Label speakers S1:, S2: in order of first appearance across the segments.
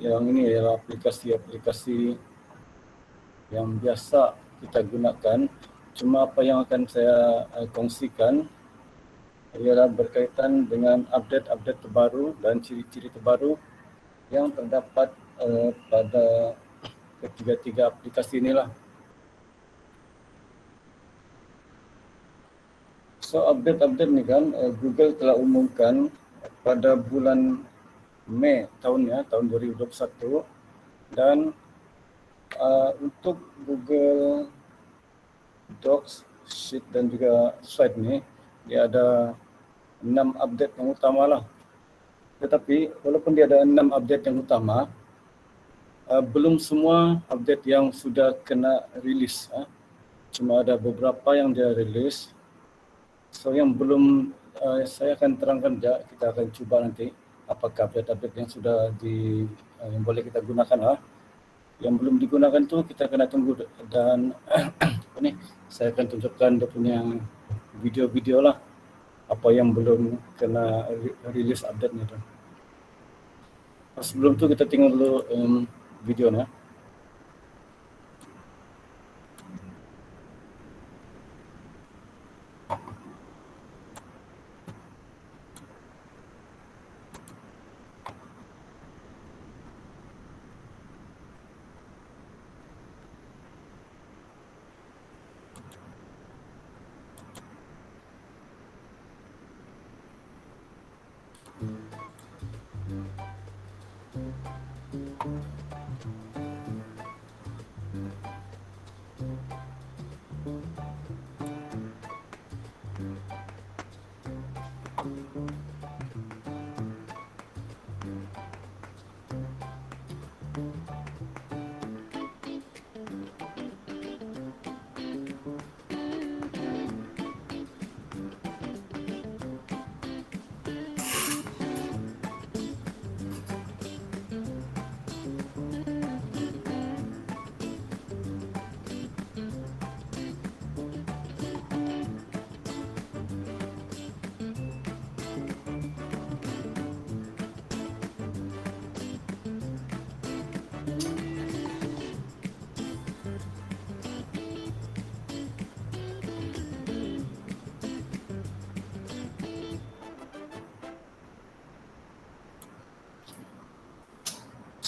S1: yang ini ialah aplikasi-aplikasi yang biasa kita gunakan. Cuma apa yang akan saya kongsikan ialah berkaitan dengan update-update terbaru dan ciri-ciri terbaru yang terdapat pada ketiga-tiga aplikasi inilah. So update-update ni kan Google telah umumkan pada bulan Mei tahun 2021, dan untuk Google Docs, Sheet dan juga Slide ni dia ada 6 update yang utama lah. Tetapi walaupun dia ada 6 update yang utama, belum semua update yang sudah kena rilis. Cuma ada beberapa yang dia rilis. So yang belum saya akan terangkan saja, kita akan cuba nanti apakah update-update yang sudah yang boleh kita gunakan. Yang belum digunakan tu kita kena tunggu, dan saya akan tunjukkan dia punya video-video lah apa yang belum kena rilis update ni tu. Sebelum tu kita tengok dulu video ni.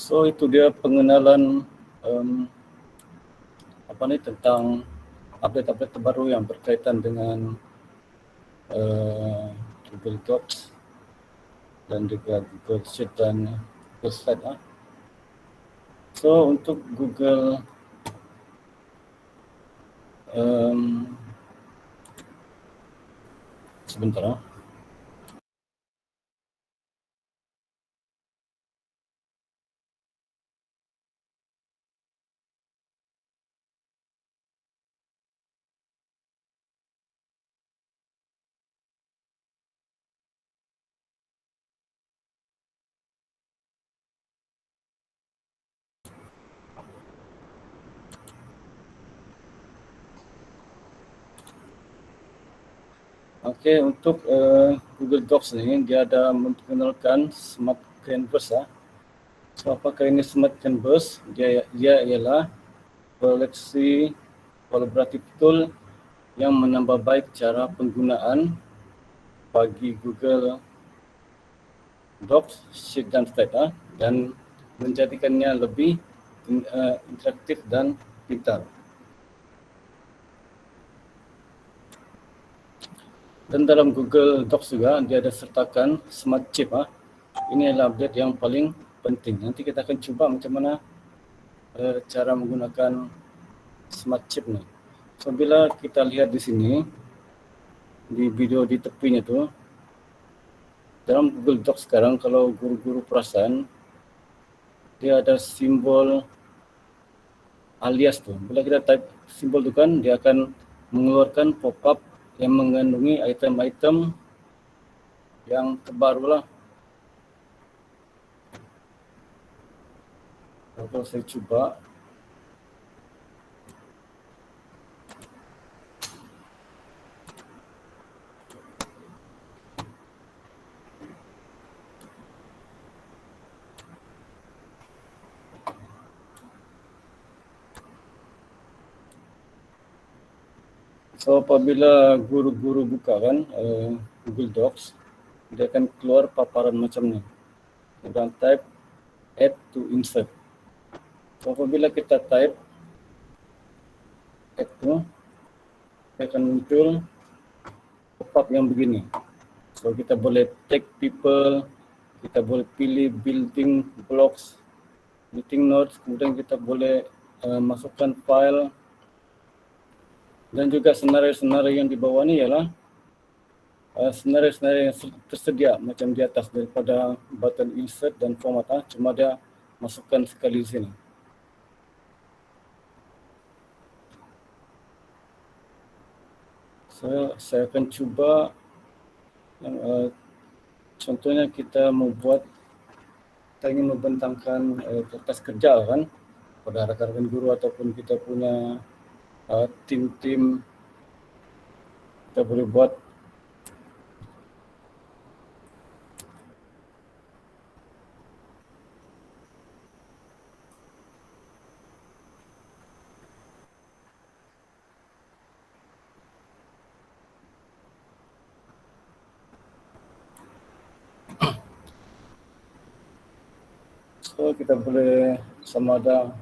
S1: So itu dia pengenalan tentang update-update terbaru yang berkaitan dengan Google Docs dan juga Google Sheet dan Google Slide. So untuk Google sebentar. Okey, untuk Google Docs ni dia ada memperkenalkan Smart Canvas. So apakah ini Smart Canvas? Dia ialah koleksi kolaboratif tool yang menambah baik cara penggunaan bagi Google Docs, Sheet dan Slide dan menjadikannya lebih interaktif dan pintar. Dan dalam Google Docs juga dia ada sertakan Smart Chip. Ini adalah update yang paling penting. Nanti kita akan cuba macam mana cara menggunakan Smart Chip ni. So bila kita lihat di sini di video di tepinya tu, dalam Google Docs sekarang kalau guru-guru perasan dia ada simbol alias tu. Bila kita type simbol tu kan dia akan mengeluarkan pop-up yang mengandungi item-item yang terbaru lah. Kalau saya cuba, So apabila guru-guru buka kan Google Docs, dia akan keluar paparan macam ni. Dan type add to insert. So apabila kita type add to, dia akan muncul pop-up yang begini. So kita boleh tag people, kita boleh pilih building blocks, meeting notes, kemudian kita boleh masukkan file, dan juga senarai-senarai yang di bawah ni ialah senarai-senarai yang tersedia macam di atas daripada button insert dan format, cuma dia masukkan sekali di sini. So, saya akan cuba contohnya kita membuat, kita ingin membentangkan kertas kerja kan pada rakan-rakan guru ataupun kita punya tim-tim, kita boleh buat so kita boleh sama ada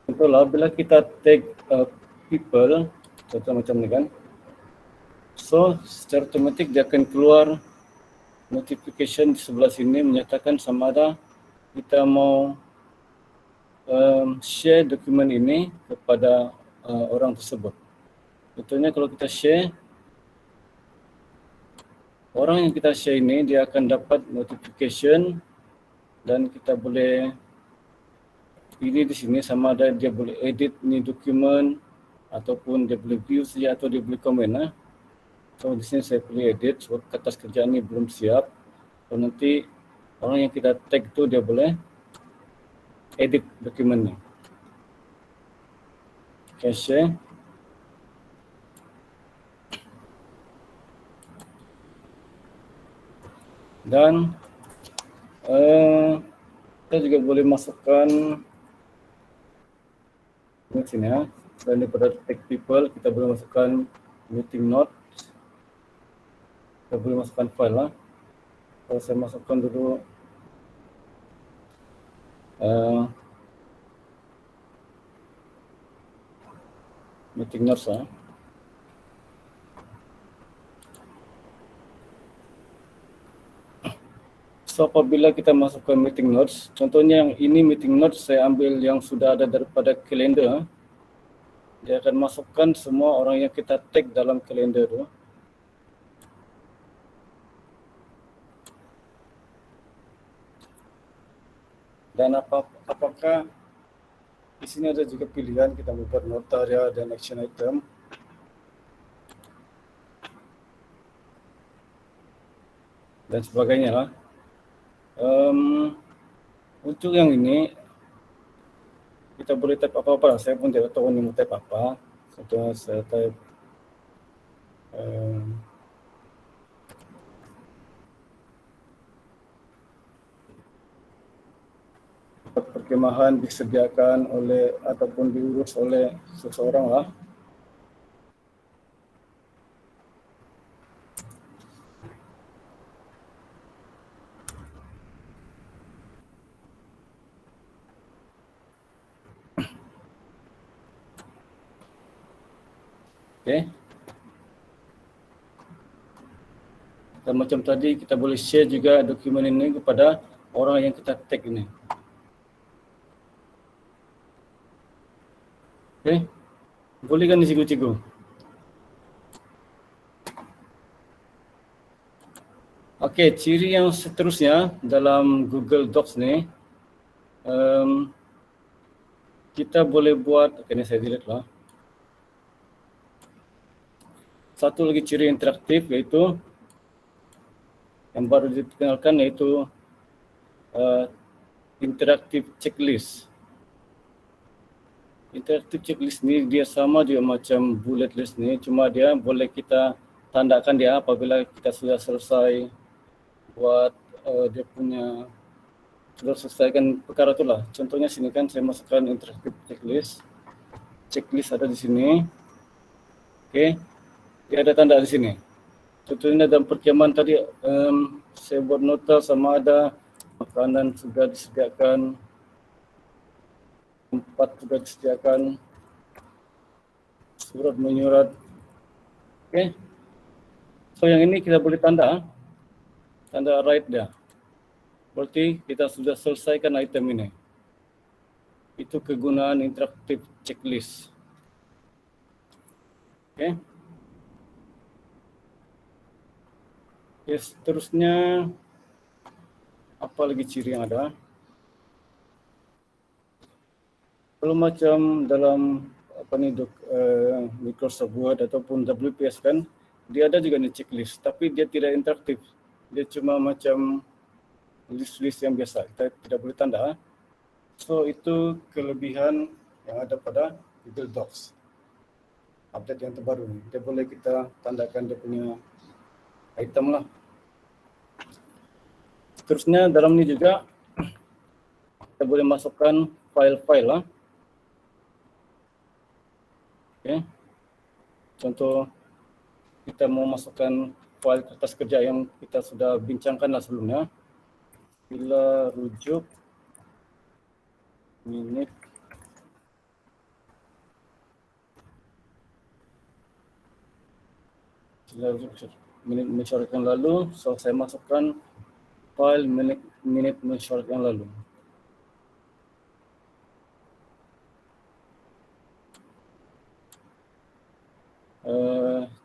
S1: contohlah bila kita tag people, contoh macam ni kan, so secara otomatik dia akan keluar notification di sebelah sini menyatakan sama ada kita mau share dokumen ini kepada orang tersebut. Contohnya kalau kita share, orang yang kita share ini dia akan dapat notification dan kita boleh pilih di sini sama ada dia boleh edit ni dokumen ataupun dia boleh view saja atau dia boleh komen. So di sini saya pilih edit sebab kertas kerja ni belum siap. So nanti orang yang kita tag tu dia boleh edit dokumen ni. Okay, share. Dan kita juga boleh masukkan di sini selain daripada tag people, kita boleh masukkan meeting notes, kita boleh masukkan file Kalau saya masukkan dulu meeting notes So apabila kita masukkan meeting notes, contohnya yang ini meeting notes saya ambil yang sudah ada daripada kalender, dia akan masukkan semua orang yang kita tag dalam kalender tu. Dan apakah di sini ada juga pilihan kita membuat notaria dan action item. Dan sebagainya lah. Untuk yang ini kita boleh type apa-apa. Saya pun tidak tahu ni mau type apa. Contohnya saya type perkemahan disediakan oleh ataupun diurus oleh seseorang lah. Okay. Dan macam tadi kita boleh share juga dokumen ini kepada orang yang kita tag ini. Okay. Boleh kan cikgu-cikgu? Okay, ciri yang seterusnya dalam Google Docs ni, kita boleh buat, okay, ni saya delete lah. Satu lagi ciri interaktif iaitu yang baru dikenalkan iaitu interaktif checklist. Interaktif checklist ni dia sama juga macam bullet list ni, cuma dia boleh kita tandakan dia apabila kita sudah selesai buat dia punya sudah selesaikan perkara itulah. Contohnya sini kan saya masukkan interaktif checklist. Checklist ada di sini. Oke, dia ada tanda di sini. Contohnya dalam perkemahan tadi saya buat nota sama ada makanan sudah disediakan, tempat sudah disediakan, surat menyurat. Oke, so yang ini kita boleh tanda right dia. Berarti kita sudah selesaikan item ini. Itu kegunaan interaktif checklist. Oke. Seterusnya apa lagi ciri yang ada? Kalau macam dalam Microsoft Word ataupun WPS kan, dia ada juga nih checklist, tapi dia tidak interaktif. Dia cuma macam list-list yang biasa, kita tidak boleh tanda. So itu kelebihan yang ada pada Google Docs. Update yang terbaru ni, dia boleh kita tandakan dia punya item lah. Seterusnya dalam ni juga kita boleh masukkan file-file lah. Okay. Contoh kita mau masukkan file kertas kerja yang kita sudah bincangkan lah sebelumnya. Bila rujuk minit mesyuarat yang lalu, so saya masukkan file minit mesyuarat yang lalu.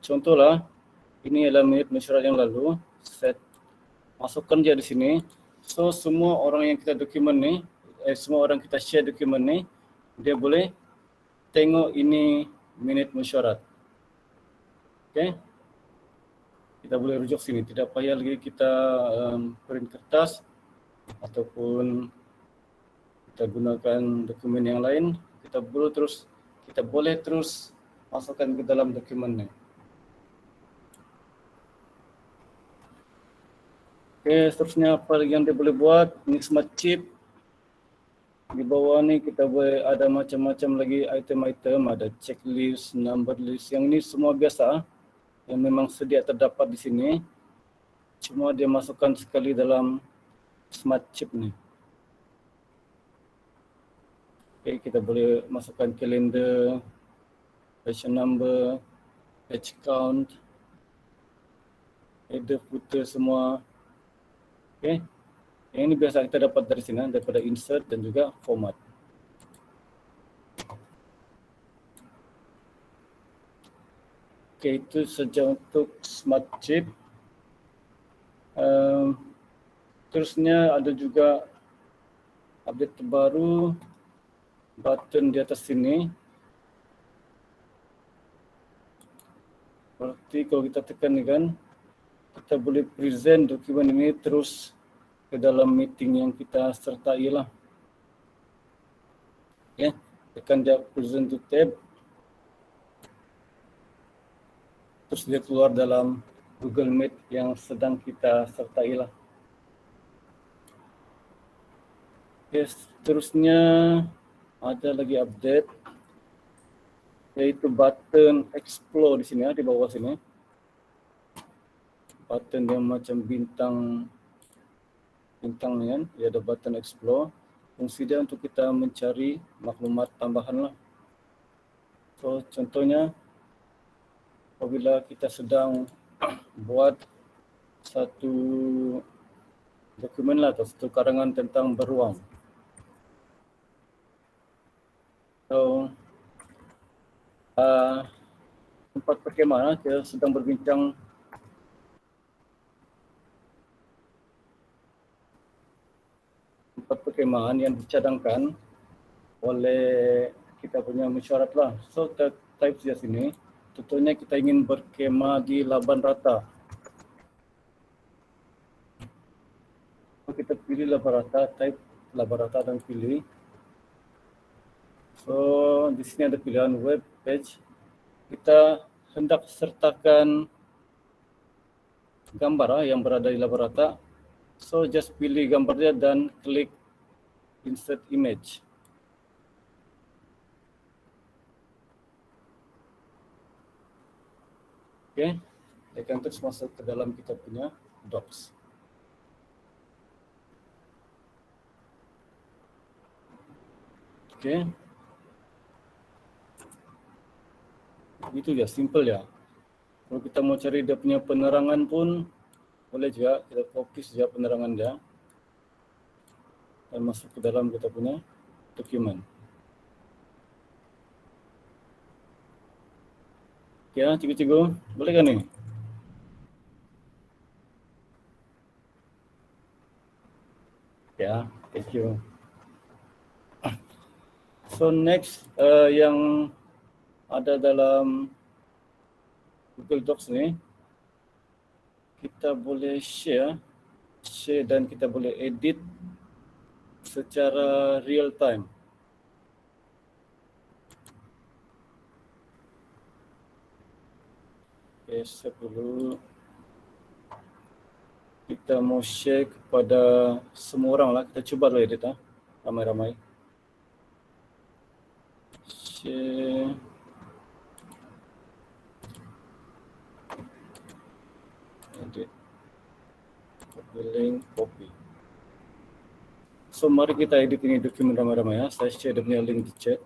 S1: Contohlah, ini adalah minit mesyuarat yang lalu. Saya masukkan dia di sini. So semua orang yang kita dokumen ni, semua orang kita share dokumen ni, dia boleh tengok ini minit mesyuarat. Okay. Kita boleh rujuk sini, tidak payah lagi kita print kertas ataupun kita gunakan dokumen yang lain. Kita boleh terus masukkan ke dalam dokumen ni. Okay, seterusnya apa lagi yang dia boleh buat? Ini smart chip. Di bawah ni kita boleh ada macam-macam lagi item-item, ada checklist, number list. Yang ini semua biasa yang memang sedia terdapat di sini. Cuma dia masukkan sekali dalam smart chip ni. Okay, kita boleh masukkan kalender, patient number, batch count, header, footer semua. Okay. Yang ini biasa kita dapat dari sini, daripada insert dan juga format. Okay, itu saja untuk smart chip. Terusnya ada juga update terbaru, button di atas sini. Berarti kalau kita tekan ni kan, kita boleh present dokumen ini terus ke dalam meeting yang kita sertai lah. Okay. Tekan dia present to tab. Terus dia keluar dalam Google Meet yang sedang kita sertai lah. Okay. Seterusnya ada lagi update, yaitu button explore di sini, di bawah sini. Button yang macam bintang ni kan, dia ada button explore. Fungsi dia untuk kita mencari maklumat tambahan lah. So contohnya apabila kita sedang buat satu dokumen lah atau satu karangan tentang beruang. So tempat perkemahan kita sedang berbincang perkemahan yang dicadangkan oleh kita punya mesyuarat lah. So type di sini, contohnya kita ingin berkemah di Laban Rata. So, kita pilih Laban Rata, type Laban Rata dan pilih. So di sini ada pilihan web page. Kita hendak sertakan gambar yang berada di Laban Rata. So just pilih gambar dia dan klik insert image. Oke, dia akan terus masuk ke dalam kita punya docs. Oke, itu ya, simple ya. Kalau kita mau cari dia punya penerangan pun boleh juga, kita fokus saja penerangan dia dan masuk ke dalam kita punya dokumen. Oke ya, cikgu-cikgu, boleh kan nih? Ya, thank you. So next yang ada dalam Google Docs ni, kita boleh share dan kita boleh edit secara real time. Okay, sebelum kita mau share kepada semua orang lah, kita cuba dulu edit lah, ramai-ramai. Share. Edit. Copy link, copy. So mari kita edit ini dokumen ramai-ramai ya. Saya share dia punya link di chat.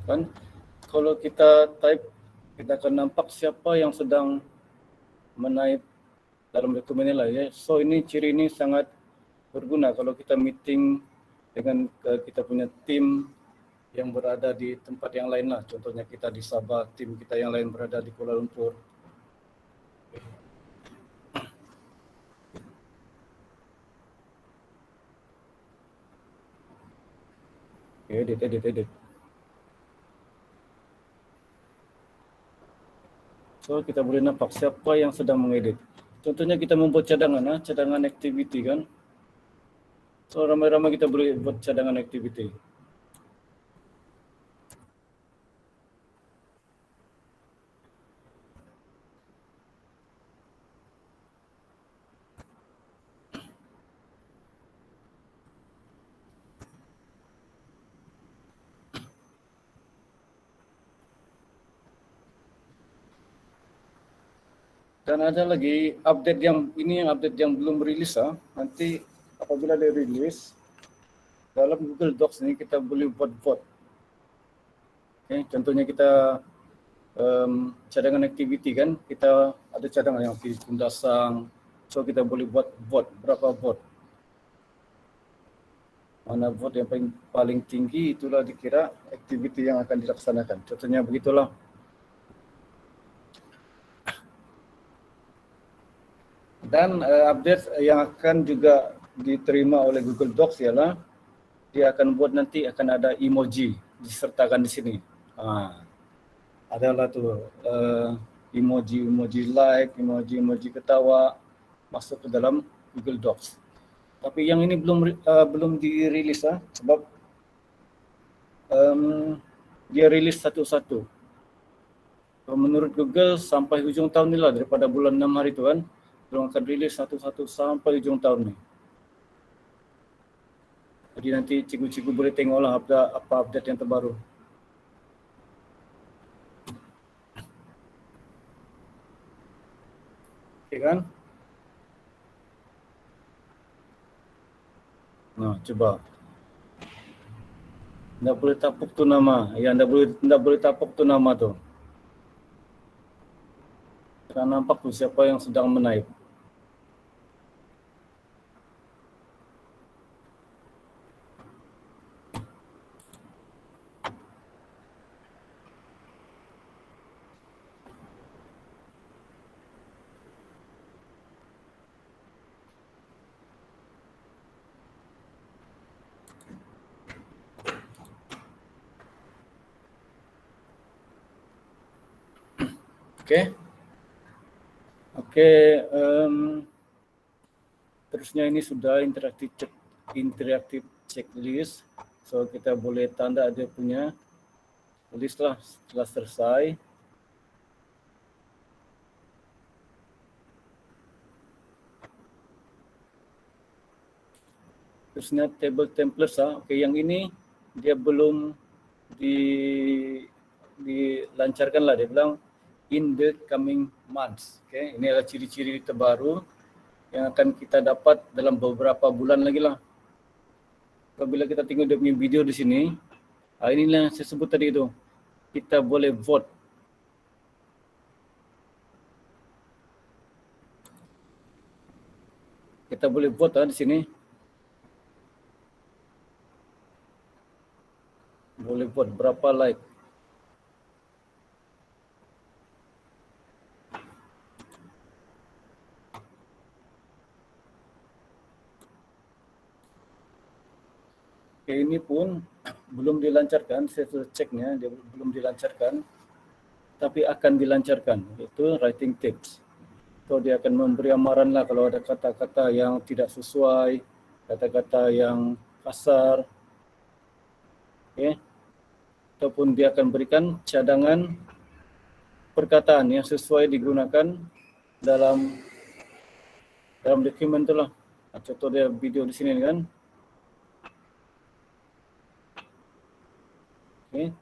S1: Kan kalau kita type, kita akan nampak siapa yang sedang menaip dalam dokumen ini lah ya. So ini ciri ini sangat berguna kalau kita meeting dengan kita punya tim yang berada di tempat yang lain lah. Contohnya kita di Sabah, tim kita yang lain berada di Kuala Lumpur. Edit. So kita boleh nampak siapa yang sedang mengedit. Contohnya kita membuat cadangan, cadangan aktiviti kan. So ramai-ramai kita boleh buat cadangan aktiviti. Dan ada lagi update yang belum rilis nanti apabila dia rilis dalam Google Docs ini kita boleh buat vote. Okay, contohnya kita cadangan aktiviti kan, kita ada cadangan yang di Kundasang, so kita boleh buat vote, berapa vote. Mana vote yang paling tinggi itulah dikira aktiviti yang akan dilaksanakan. Contohnya begitulah. Dan update yang akan juga diterima oleh Google Docs ialah dia akan buat nanti akan ada emoji disertakan di sini. Adalah tu emoji like, emoji ketawa masuk ke dalam Google Docs. Tapi yang ini belum dirilis sebab dia rilis satu-satu. Menurut Google sampai hujung tahun ni lah, daripada bulan 6 hari tu kan, mereka akan rilis satu-satu sampai hujung tahun ni. Jadi nanti cikgu-cikgu boleh tengoklah apa update yang terbaru. Okay kan? Nah, coba. Nggak boleh tapuk tu nama. Ya, nggak boleh tapuk tu nama tu. Karena nampak tu siapa yang sedang menaip. Oke, terusnya ini sudah interaktif checklist. So kita boleh tanda dia punya list lah setelah selesai. Terusnya table templates lah. Okay, yang ini dia belum dilancarkan lah. Dia bilang in the coming months. Okay, ini adalah ciri-ciri terbaru yang akan kita dapat dalam beberapa bulan lagi lah. Apabila kita tengok dia punya video di sini, inilah yang saya sebut tadi itu. Kita boleh vote. Kita boleh vote di sini. Boleh vote berapa like. Okay, ini pun belum dilancarkan, saya sudah ceknya, dia belum dilancarkan, tapi akan dilancarkan, itu writing tips. So dia akan memberi amaran lah kalau ada kata-kata yang tidak sesuai, kata-kata yang kasar, okay. Ataupun dia akan berikan cadangan perkataan yang sesuai digunakan dalam dokumen itulah. Contoh dia video di sini kan. Okay.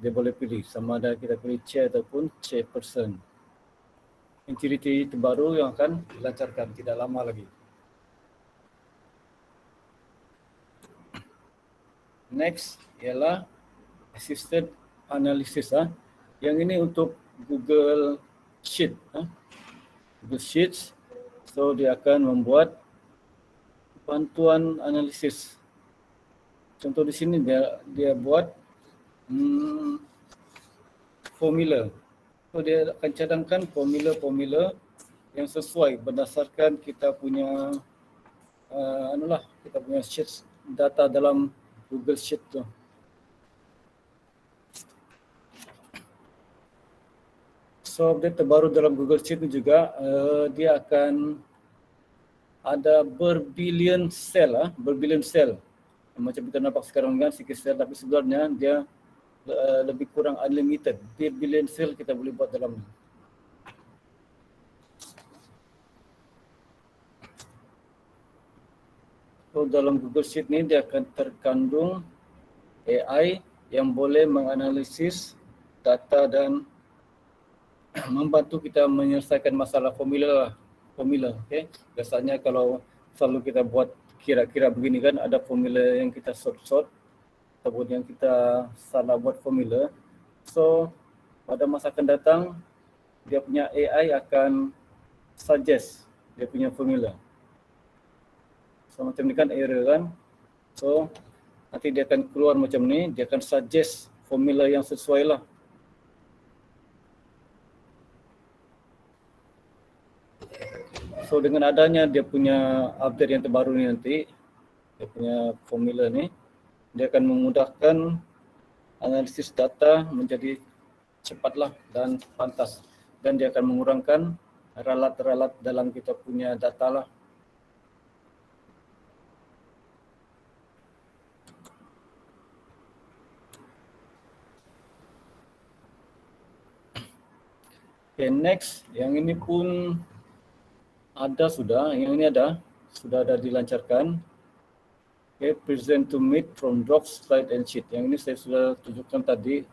S1: Dia boleh pilih sama ada kita pilih chair ataupun chairperson. Ini ciri-ciri terbaru yang akan dilancarkan tidak lama lagi. Next ialah assisted analysis. Yang ini untuk Google Sheet. Google Sheets. So dia akan membuat bantuan analisis. Contoh di sini dia buat formula. So dia akan cadangkan formula-formula yang sesuai berdasarkan kita punya kita punya sheets data dalam Google Sheet tu. So update terbaru dalam Google Sheet ni juga dia akan ada berbilion sel. Macam kita nampak sekarang kan sikit sel, tapi sebenarnya dia lebih kurang unlimited. Berbilion sel kita boleh buat dalam ni. So dalam Google Sheet ni dia akan terkandung AI yang boleh menganalisis data dan membantu kita menyelesaikan masalah formula. Okay? Biasanya kalau selalu kita buat kira-kira begini kan, ada formula yang kita sort ataupun yang kita salah buat formula. So pada masa akan datang dia punya AI akan suggest dia punya formula. So macam ni kan error kan. So nanti dia akan keluar macam ni, dia akan suggest formula yang sesuai lah. So dengan adanya dia punya update yang terbaru ni nanti, dia punya formula ni, dia akan memudahkan analisis data menjadi cepatlah dan pantas. Dan dia akan mengurangkan ralat-ralat dalam kita punya data lah. Okay, next, yang ini pun ada sudah, yang ini sudah ada dilancarkan. Okay, present to meet from docs, slide and sheet. Yang ini saya sudah tunjukkan tadi.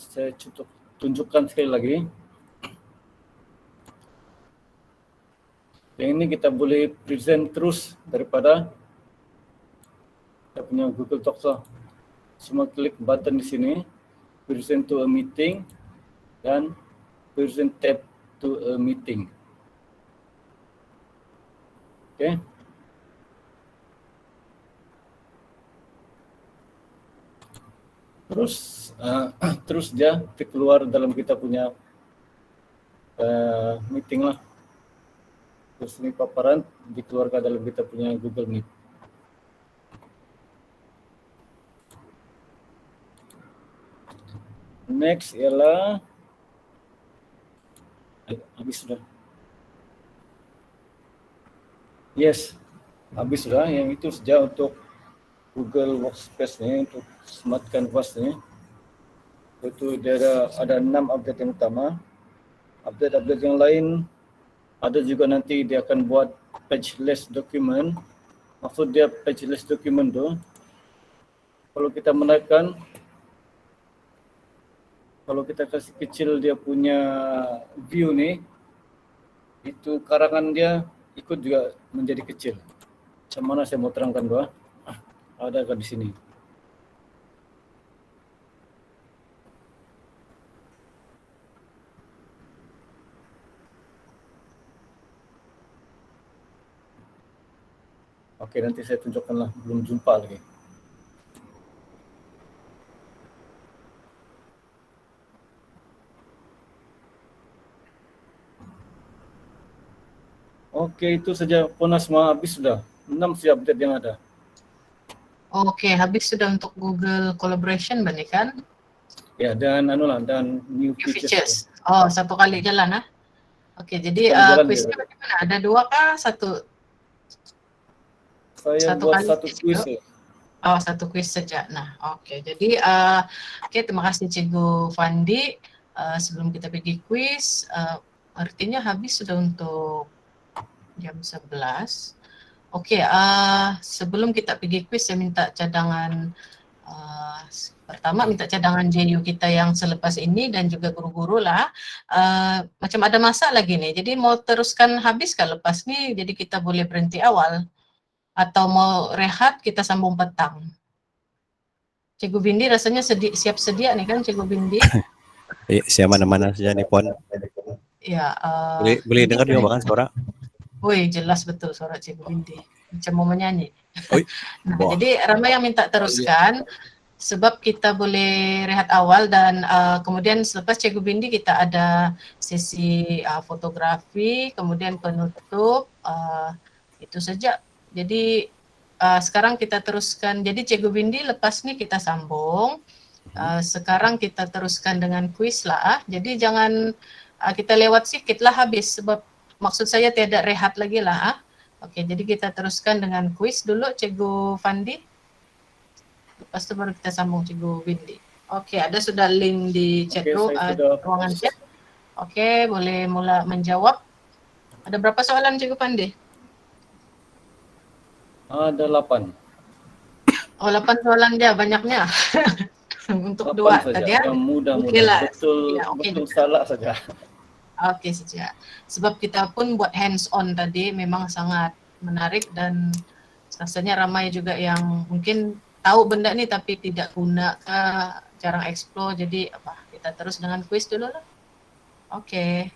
S1: Saya tunjukkan sekali lagi. Yang ini kita boleh present terus daripada kita punya Google Docs lah. Cuma klik button di sini, present to a meeting dan present tab to a meeting. Okay. Terus dia keluar dalam kita punya meeting lah. Terus ini paparan dikeluarkan dalam kita punya Google Meet. Next ialah habis sudah. Yes, habis sudah. Yang itu saja untuk Google Workspace ni untuk Smart Canvas ni. Itu dia ada 6 update yang utama. Update-update yang lain ada juga nanti dia akan buat pageless document. Maksud dia pageless document tu, kalau kita menekan, kalau kita kasih kecil dia punya view ni, itu karangan dia ikut juga menjadi kecil. Macam mana saya mau terangkan tu? Ada kan di sini. Okey, nanti saya tunjukkanlah, belum jumpa lagi. Okey, itu saja Pona, semua habis sudah. 6 saja update yang ada.
S2: Oke, habis sudah untuk Google Collaboration Bani kan?
S1: Ya, dan dan new features.
S2: Oh, satu kali jalan ah. Oke, jadi kuisnya bagaimana? Ada 2 kah?
S1: Saya
S2: satu
S1: buat
S2: kali
S1: satu kuis.
S2: Oh, satu kuis saja. Nah, oke. Jadi terima kasih Cikgu Fandi. Sebelum kita pergi kuis, artinya habis sudah untuk jam 11. Oke, sebelum kita pergi kuis, saya minta cadangan. Pertama minta cadangan JU kita yang selepas ini dan juga guru-guru lah. Macam ada masa lagi nih, jadi mau teruskan habis kalau lepas nih, jadi kita boleh berhenti awal. Atau mau rehat, kita sambung petang. Cikgu Bindi rasanya siap sedia nih kan Cikgu Bindi?
S3: Siapa mana-mana saja nih Puan.
S2: Ya.
S3: Boleh dengar juga bahkan suara?
S2: Woi, jelas betul suara Cikgu Bindi. Macam mau menyanyi. Nah,
S3: Wah.
S2: jadi ramai yang minta teruskan. Sebab kita boleh rehat awal dan kemudian selepas Cikgu Bindi kita ada sesi fotografi, kemudian penutup, itu saja. Jadi sekarang kita teruskan, jadi Cikgu Bindi lepas ni kita sambung. Sekarang kita teruskan dengan kuis lah. Jadi jangan kita lewat sikit lah habis, sebab maksud saya tiada rehat lagi lah. Okey, jadi kita teruskan dengan kuis dulu Cikgu Fandi. Lepas tu baru kita sambung Cikgu Bindi. Okey, ada sudah link di chat room, ruangan chat. Okey, boleh mula menjawab. Ada berapa soalan Cikgu Fandi?
S1: Ada 8.
S2: Oh, 8 soalan dia, banyaknya. Untuk 2 tadi ya.
S1: Yang mudah-mudah, betul salah saja.
S2: Okey saja. Sebab kita pun buat hands on tadi memang sangat menarik dan rasanya ramai juga yang mungkin tahu benda ni tapi tidak guna ke, jarang explore, jadi kita terus dengan kuis dulu lah. Okey.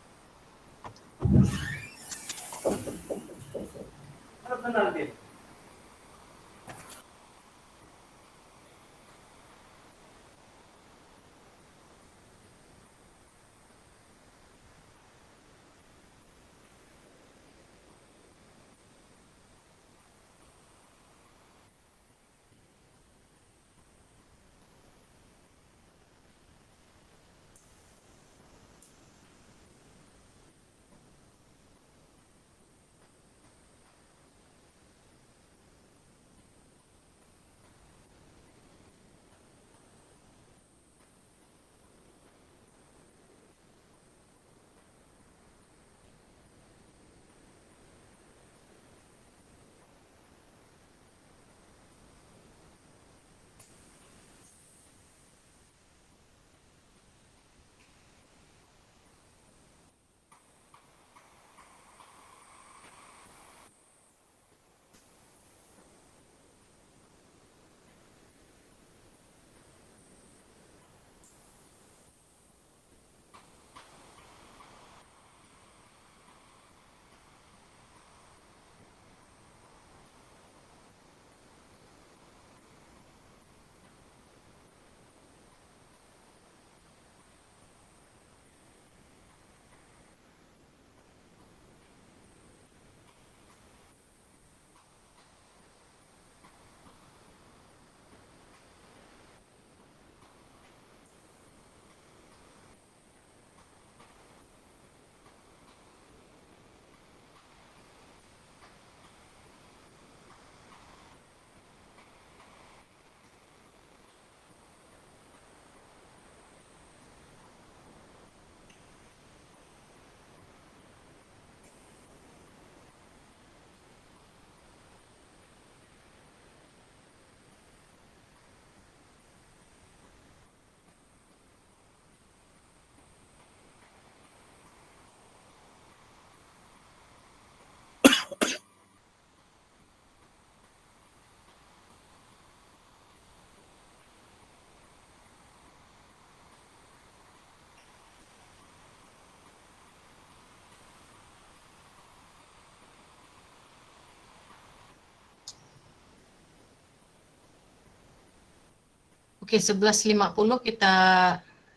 S2: Oke, 11.50 kita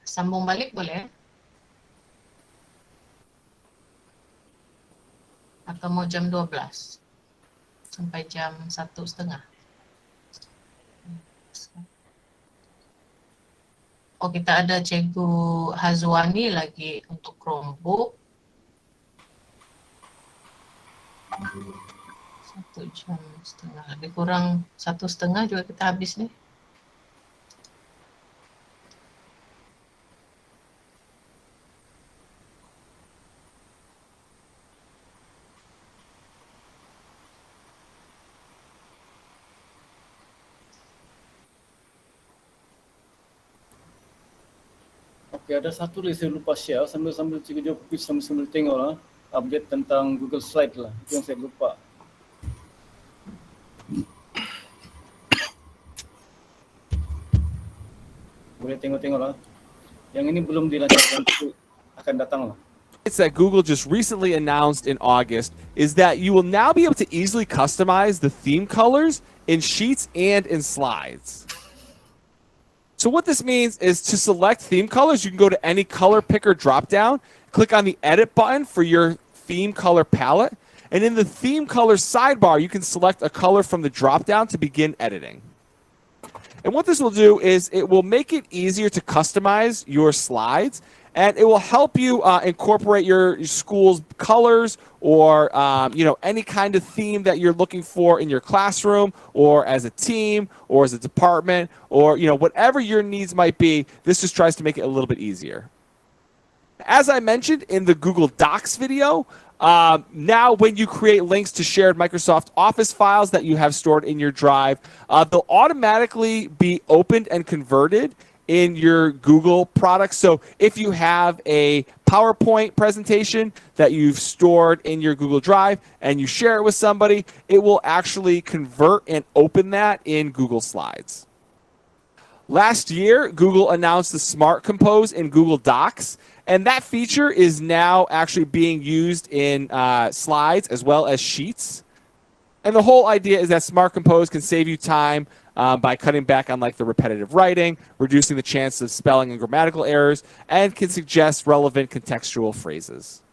S2: sambung balik boleh? Atau mau jam 12? Sampai jam 1:30? Oh, kita ada Cikgu Hazwani lagi untuk Chromebook. 1,5 jam, lebih kurang 1,5 juga kita habis nih.
S1: Oke, ada satu lagi saya lupa share sambil cikgu jawab sambil tengok lah update tentang Google Slide lah, itu yang saya lupa. Boleh tengok-tengok lah. Yang ini belum dilancarkan, itu akan datang lah.
S4: That Google just recently announced in August is that you will now be able to easily customize the theme colors in Sheets and in Slides. So what this means is to select theme colors, you can go to any color picker dropdown, click on the edit button for your theme color palette, and in the theme color sidebar, you can select a color from the dropdown to begin editing. And what this will do is it will make it easier to customize your slides, and it will help you incorporate your school's colors or any kind of theme that you're looking for in your classroom or as a team or as a department or whatever your needs might be. This just tries to make it a little bit easier. As I mentioned in the Google Docs video, now when you create links to shared Microsoft Office files that you have stored in your drive, they'll automatically be opened and converted in your Google products. So if you have a PowerPoint presentation that you've stored in your Google Drive and you share it with somebody, it will actually convert and open that in Google Slides. Last year, Google announced the Smart Compose in Google Docs, and that feature is now actually being used in Slides as well as Sheets. And the whole idea is that Smart Compose can save you time by cutting back on the repetitive writing, reducing the chance of spelling and grammatical errors, and can suggest relevant contextual phrases.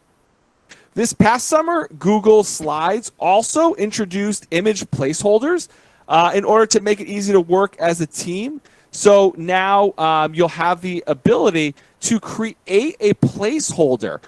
S4: This past summer, Google Slides also introduced image placeholders in order to make it easy to work as a team. So now you'll have the ability to create a placeholder.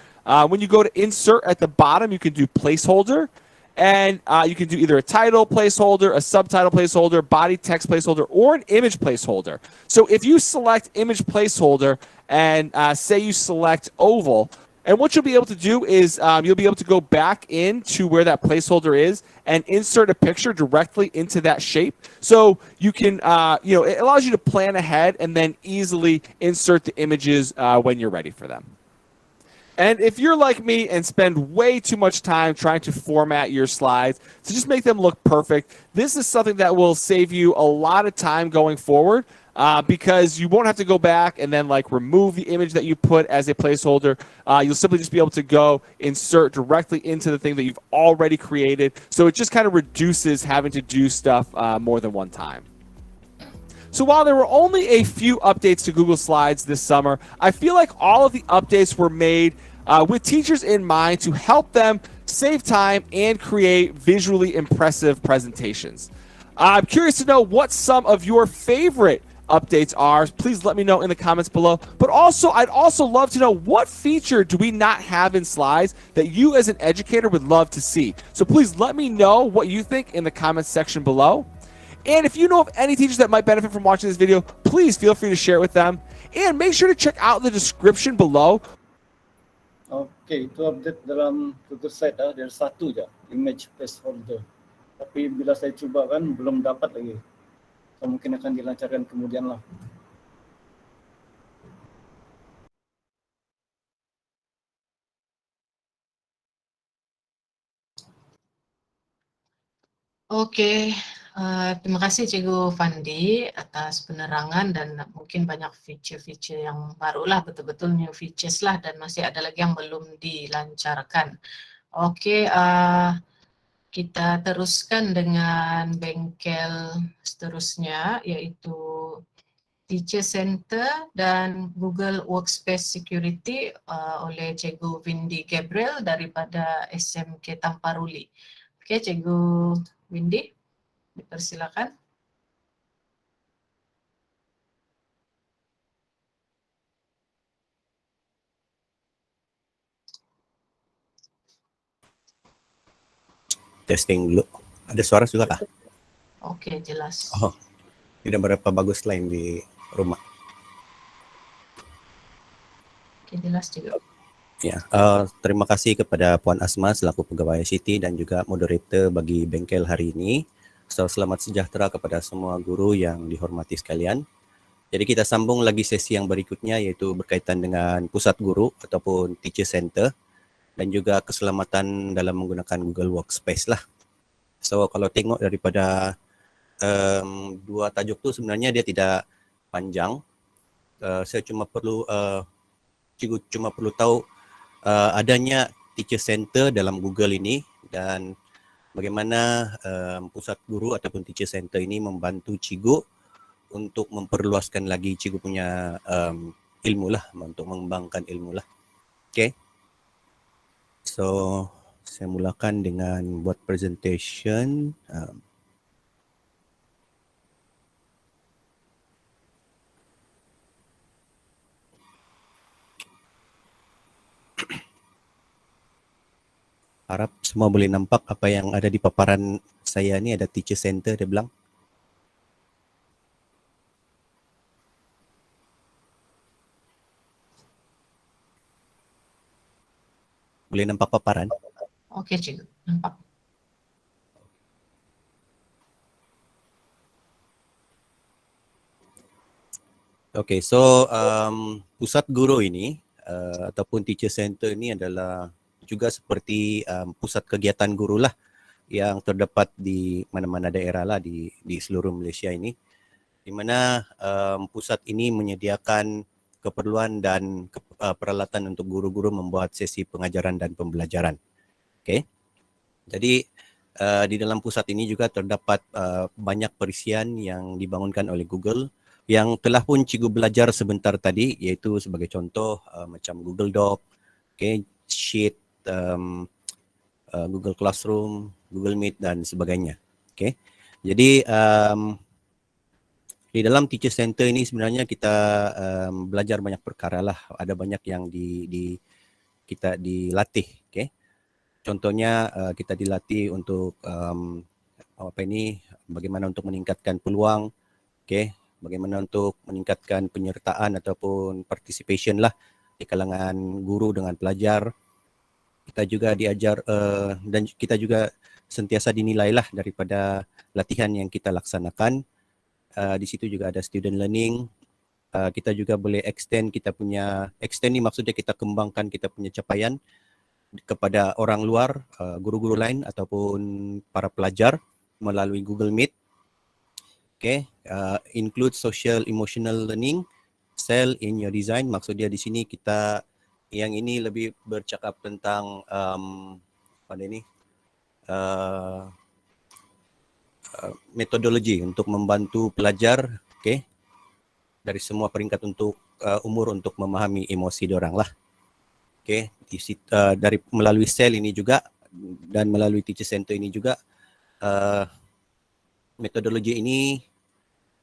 S4: When you go to insert at the bottom, you can do placeholder. And you can do either a title placeholder, a subtitle placeholder, body text placeholder, or an image placeholder. So if you select image placeholder and say you select oval, and what you'll be able to do is you'll be able to go back into where that placeholder is and insert a picture directly into that shape. So you can, it allows you to plan ahead and then easily insert the images when you're ready for them. And if you're like me and spend way too much time trying to format your slides to just make them look perfect, this is something that will save you a lot of time going forward because you won't have to go back and then remove the image that you put as a placeholder. You'll simply just be able to go insert directly into the thing that you've already created. So it just kind of reduces having to do stuff more than one time. So while there were only a few updates to Google Slides this summer, I feel like all of the updates were made with teachers in mind to help them save time and create visually impressive presentations. I'm curious to know what some of your favorite updates are. Please let me know in the comments below. But also, I'd also love to know what feature do we not have in Slides that you as an educator would love to see. So please let me know what you think in the comments section below. And if you know of any teachers that might benefit from watching this video, please feel free to share it with them. And make sure to check out the description below.
S1: Oke, itu update dalam Google Slide dari satu aja, image placeholder. Tapi bila saya coba kan belum dapat lagi. So, mungkin akan dilancarkan kemudian lah.
S2: Oke, terima kasih Cikgu Fandi atas penerangan dan mungkin banyak feature-feature yang barulah, betul-betul new features lah, dan masih ada lagi yang belum dilancarkan. Oke, kita teruskan dengan bengkel seterusnya, yaitu Teacher Center dan Google Workspace Security oleh Cikgu Windy Gabriel daripada SMK Tamparuli. Okey, Cikgu Windy, dipersilakan.
S3: Testing dulu. Ada suara juga kah?
S2: Okey, jelas.
S3: Oh, tidak berapa bagus line di rumah.
S2: Okey, jelas juga.
S3: Ya, terima kasih kepada Puan Asma selaku pegawai ICT dan juga moderator bagi bengkel hari ini. So, selamat sejahtera kepada semua guru yang dihormati sekalian. Jadi kita sambung lagi sesi yang berikutnya, iaitu berkaitan dengan pusat guru ataupun teacher center dan juga keselamatan dalam menggunakan Google Workspace lah. So kalau tengok daripada dua tajuk tu sebenarnya dia tidak panjang. Saya cuma perlu cikgu cuma perlu tahu adanya teacher center dalam Google ini dan bagaimana pusat guru ataupun teacher center ini membantu cikgu untuk memperluaskan lagi cikgu punya ilmu lah, untuk mengembangkan ilmu lah. Okay. So saya mulakan dengan buat presentation. Harap semua boleh nampak apa yang ada di paparan saya ni. Ada teacher center dia bilang. Boleh nampak paparan?
S2: Okey, Cikgu. Nampak.
S3: Okay, so pusat guru ini ataupun teacher center ini adalah juga seperti pusat kegiatan guru lah yang terdapat di mana-mana daerah lah di seluruh Malaysia ini, di mana pusat ini menyediakan keperluan dan peralatan untuk guru-guru membuat sesi pengajaran dan pembelajaran. Okay. Jadi di dalam pusat ini juga terdapat banyak perisian yang dibangunkan oleh Google yang telah pun cikgu belajar sebentar tadi, iaitu sebagai contoh macam Google Doc, okay, Sheet, Google Classroom, Google Meet dan sebagainya. Okay. Jadi di dalam teacher center ini sebenarnya kita belajar banyak perkara lah. Ada banyak yang kita dilatih. Okay. Contohnya kita dilatih untuk bagaimana untuk meningkatkan peluang, okay, bagaimana untuk meningkatkan penyertaan ataupun participation lah di kalangan guru dengan pelajar. Kita juga diajar dan kita juga sentiasa dinilai lah daripada latihan yang kita laksanakan. Di situ juga ada student learning. Kita juga boleh extend ni maksudnya kita kembangkan kita punya capaian kepada orang luar, guru-guru lain ataupun para pelajar melalui Google Meet. Okay, include social emotional learning, cell in your design. Maksudnya di sini kita yang ini lebih bercakap tentang metodologi untuk membantu pelajar, okay, dari semua peringkat untuk umur untuk memahami emosi diorang lah. Okay, dari melalui sel ini juga dan melalui teacher center ini juga metodologi ini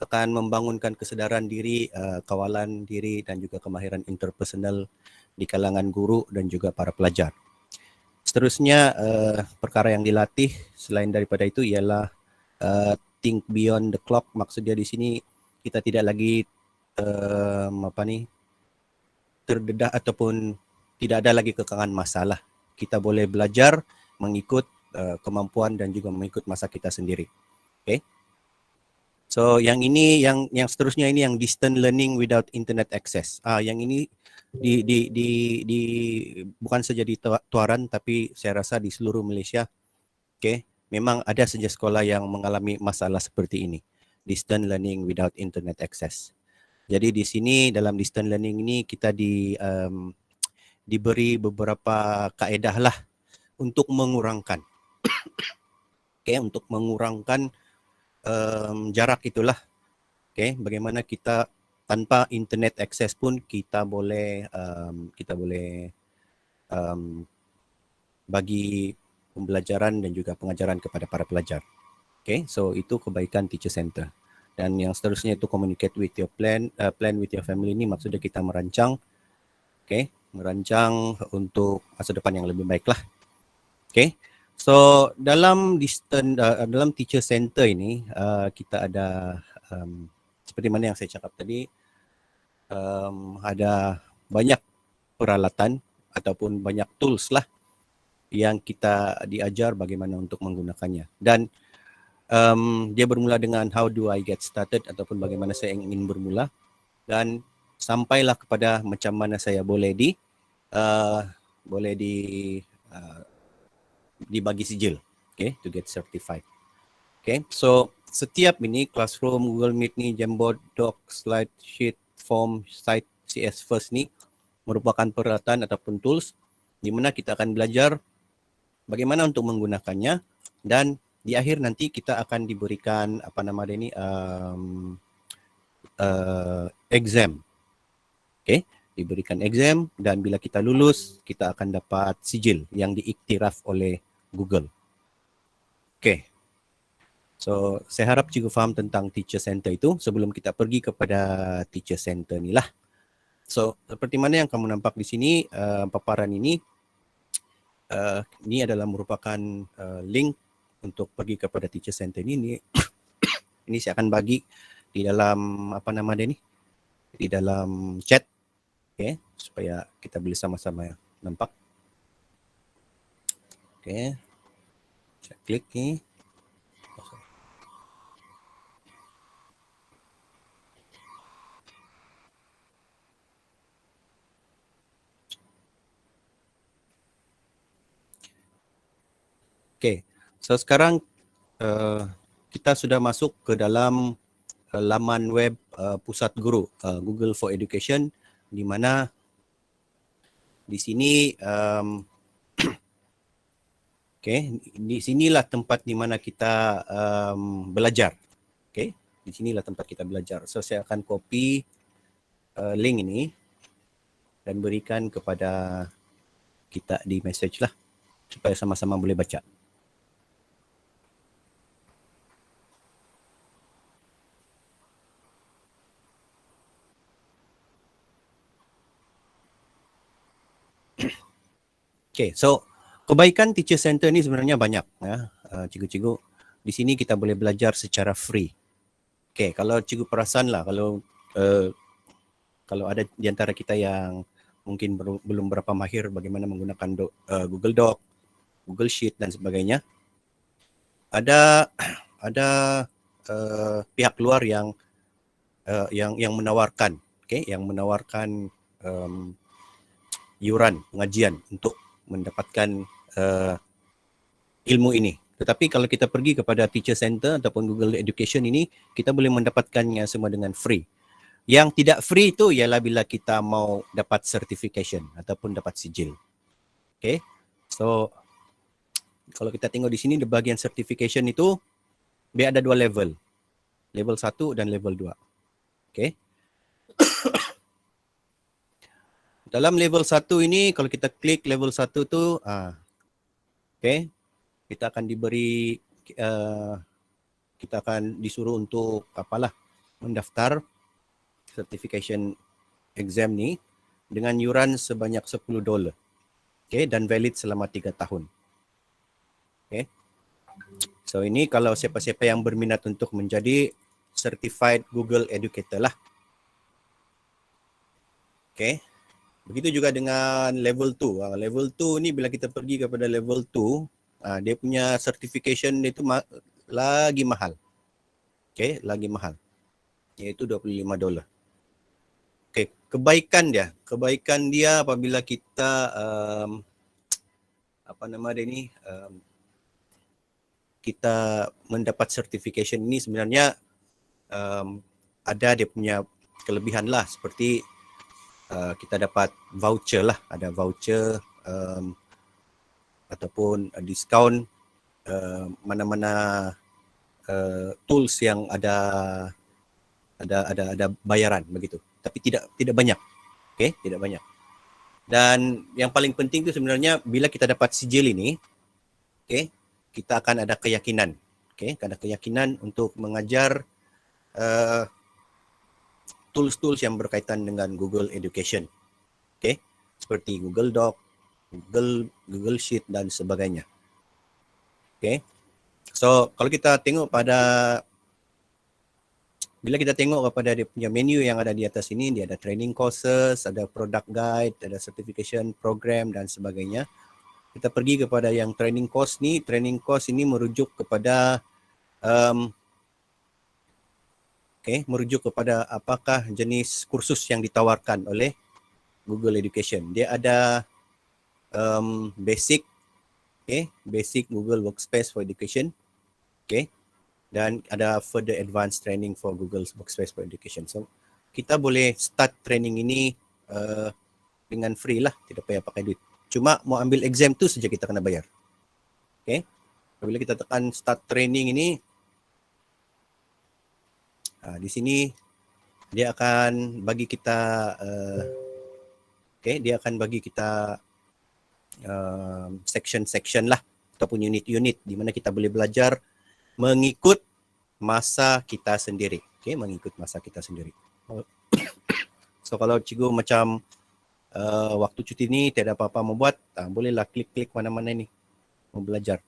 S3: akan membangunkan kesedaran diri, kawalan diri dan juga kemahiran interpersonal di kalangan guru dan juga para pelajar. Seterusnya perkara yang dilatih selain daripada itu ialah think beyond the clock. Maksudnya di sini kita tidak lagi terdedah ataupun tidak ada lagi kekangan masalah. Kita boleh belajar mengikut kemampuan dan juga mengikut masa kita sendiri. Okay. So yang ini yang seterusnya ini yang distant learning without internet access. Yang ini di bukan saja di Tuaran tapi saya rasa di seluruh Malaysia. Okay. Memang ada saja sekolah yang mengalami masalah seperti ini. Distant learning without internet access. Jadi di sini dalam distant learning ini kita diberi beberapa kaedah lah untuk mengurangkan. Okay, untuk mengurangkan jarak itulah. Okay, bagaimana kita tanpa internet access pun kita boleh bagi pembelajaran dan juga pengajaran kepada para pelajar. Okay, so itu kebaikan teacher center. Dan yang seterusnya itu communicate with your plan with your family. Ini maksudnya kita merancang, merancang untuk masa depan yang lebih baik lah. Okay, so dalam teacher center ini kita ada seperti mana yang saya cakap tadi, ada banyak peralatan ataupun banyak tools lah yang kita diajar bagaimana untuk menggunakannya. Dan dia bermula dengan how do I get started ataupun bagaimana saya ingin bermula, dan sampailah kepada macam mana saya boleh dibagi sijil, to get certified. So setiap ini Classroom, Google Meet ni, Jamboard, Doc, Slide, Sheet, Form, Site, CS First ni merupakan peralatan ataupun tools di mana kita akan belajar bagaimana untuk menggunakannya, dan di akhir nanti kita akan diberikan exam. Diberikan exam, dan bila kita lulus kita akan dapat sijil yang diiktiraf oleh Google. So saya harap cikgu faham tentang teacher center itu sebelum kita pergi kepada teacher center ni lah. So seperti mana yang kamu nampak di sini, paparan ini adalah merupakan link untuk pergi kepada teacher center ini. Ini saya akan bagi di dalam di dalam chat, supaya kita boleh sama-sama nampak. Saya klik ni. So sekarang kita sudah masuk ke dalam laman web Pusat Guru, Google for Education, di mana di sini di sinilah tempat di mana kita belajar. Di sinilah tempat kita belajar. So saya akan copy link ini dan berikan kepada kita di message lah supaya sama-sama boleh baca. So kebaikan teacher center ni sebenarnya banyak, cikgu-cikgu. Di sini kita boleh belajar secara free. Kalau cikgu perasan lah, kalau ada di antara kita yang mungkin belum berapa mahir bagaimana menggunakan Google Doc, Google Sheet dan sebagainya, ada pihak luar yang menawarkan, yang menawarkan iuran pengajian untuk mendapatkan ilmu ini. Tetapi kalau kita pergi kepada teacher center ataupun Google Education ini, kita boleh mendapatkannya semua dengan free. Yang tidak free itu ialah bila kita mau dapat certification ataupun dapat sijil. So kalau kita tengok di sini di bahagian certification itu dia ada dua level. Level 1 dan level 2. Dalam level 1 ini kalau kita klik level 1 tu kita akan diberi kita akan disuruh untuk mendaftar certification exam ni dengan yuran sebanyak $10. Dan valid selama 3 tahun. So ini kalau siapa-siapa yang berminat untuk menjadi certified Google educator lah. Begitu juga dengan level 2. Level 2 ni bila kita pergi kepada level 2, dia punya certification itu lagi mahal. Lagi mahal. Iaitu $25. Kebaikan dia apabila kita kita mendapat certification ini sebenarnya ada dia punya kelebihan lah, seperti kita dapat voucher lah, ada voucher ataupun diskaun mana-mana tools yang ada ada bayaran begitu. Tapi tidak banyak. Okey, tidak banyak. Dan yang paling penting itu sebenarnya bila kita dapat sijil ini, okey, kita akan ada keyakinan. Okey, ada keyakinan untuk mengajar tools-tools yang berkaitan dengan Google Education. Okey, seperti Google Doc, Google Sheet dan sebagainya. Okey. So, kalau kita tengok bila kita tengok kepada dia punya menu yang ada di atas ini, dia ada training courses, ada product guide, ada certification program dan sebagainya. Kita pergi kepada yang training course ni. Training course ini merujuk kepada merujuk kepada apakah jenis kursus yang ditawarkan oleh Google Education. Dia ada basic, basic Google Workspace for Education, dan ada further advanced training for Google Workspace for Education. So kita boleh start training ini dengan free lah, tidak payah pakai duit. Cuma mau ambil exam tu saja kita kena bayar. Okay. Bila kita tekan start training ini, di sini dia akan bagi kita dia akan bagi kita section-section lah ataupun unit-unit di mana kita boleh belajar mengikut masa kita sendiri. Mengikut masa kita sendiri. So kalau cikgu macam waktu cuti ni tiada apa-apa mau buat, bolehlah klik-klik mana-mana ni mau belajar.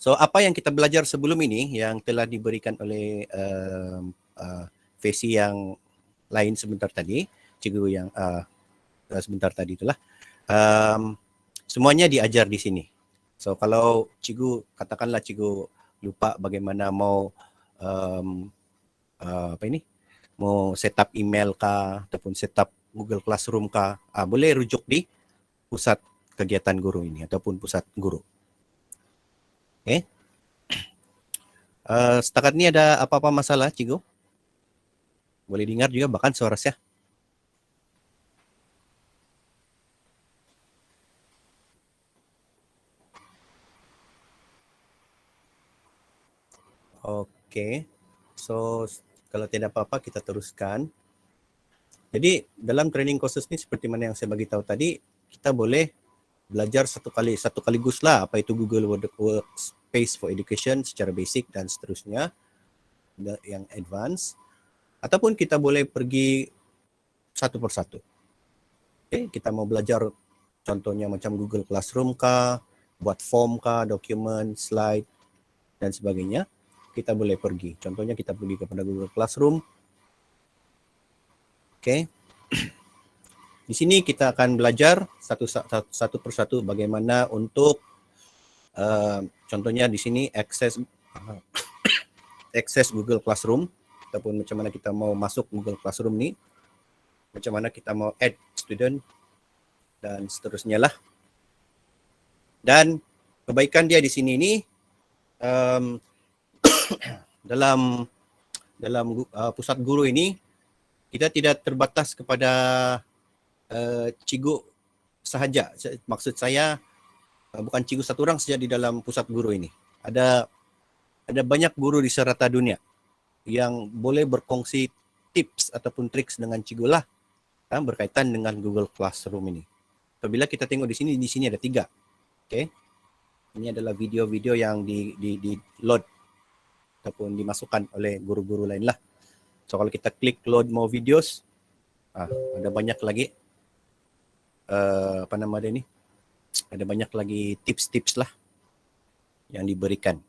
S3: So apa yang kita belajar sebelum ini yang telah diberikan oleh Fesi yang lain sebentar tadi, cikgu yang sebentar tadi itulah, semuanya diajar di sini. So kalau katakanlah cikgu lupa bagaimana mau mau setup email kah ataupun setup Google Classroom kah, boleh rujuk di pusat kegiatan guru ini ataupun pusat guru. Setakat ni ada apa-apa masalah cikgu? Boleh dengar juga bahkan suara saya. Okey. So kalau tidak apa-apa kita teruskan. Jadi dalam training courses ni seperti mana yang saya bagi tahu tadi, kita boleh belajar satu kaligus lah apa itu Google Workspace for Education secara basic dan seterusnya yang advance, ataupun kita boleh pergi satu persatu. Kita mau belajar contohnya macam Google Classroom kah, buat form kah, dokumen, slide dan sebagainya. Kita boleh pergi. Contohnya kita pergi kepada Google Classroom. Di sini kita akan belajar satu persatu bagaimana untuk contohnya di sini akses Google Classroom ataupun macam mana kita mau masuk Google Classroom ni, macam mana kita mau add student dan seterusnya lah. Dan kebaikan dia di sini ni dalam pusat guru ini kita tidak terbatas kepada cikgu sahaja. Maksud saya bukan cikgu satu orang saja di dalam pusat guru ini. Ada banyak guru di serata dunia yang boleh berkongsi tips ataupun triks dengan cikgu lah berkaitan dengan Google Classroom ini. Apabila kita tengok di sini ada 3. Ini adalah video-video yang di load ataupun dimasukkan oleh guru-guru lain lah. So kalau kita klik load more videos, ada banyak lagi ada banyak lagi tips-tips lah yang diberikan.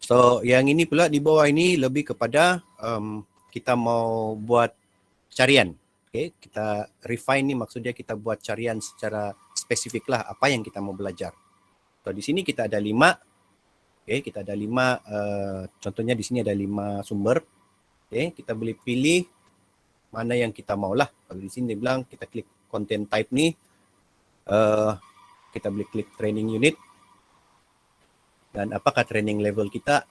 S3: So yang ini pula di bawah ini lebih kepada kita mau buat carian. Kita refine ni maksudnya kita buat carian secara spesifik lah apa yang kita mau belajar. So di sini kita ada 5. Kita ada 5 contohnya di sini ada 5 sumber. Kita boleh pilih mana yang kita maulah. Kalau di sini dia bilang kita klik content type ni, kita boleh klik training unit. Dan apakah training level kita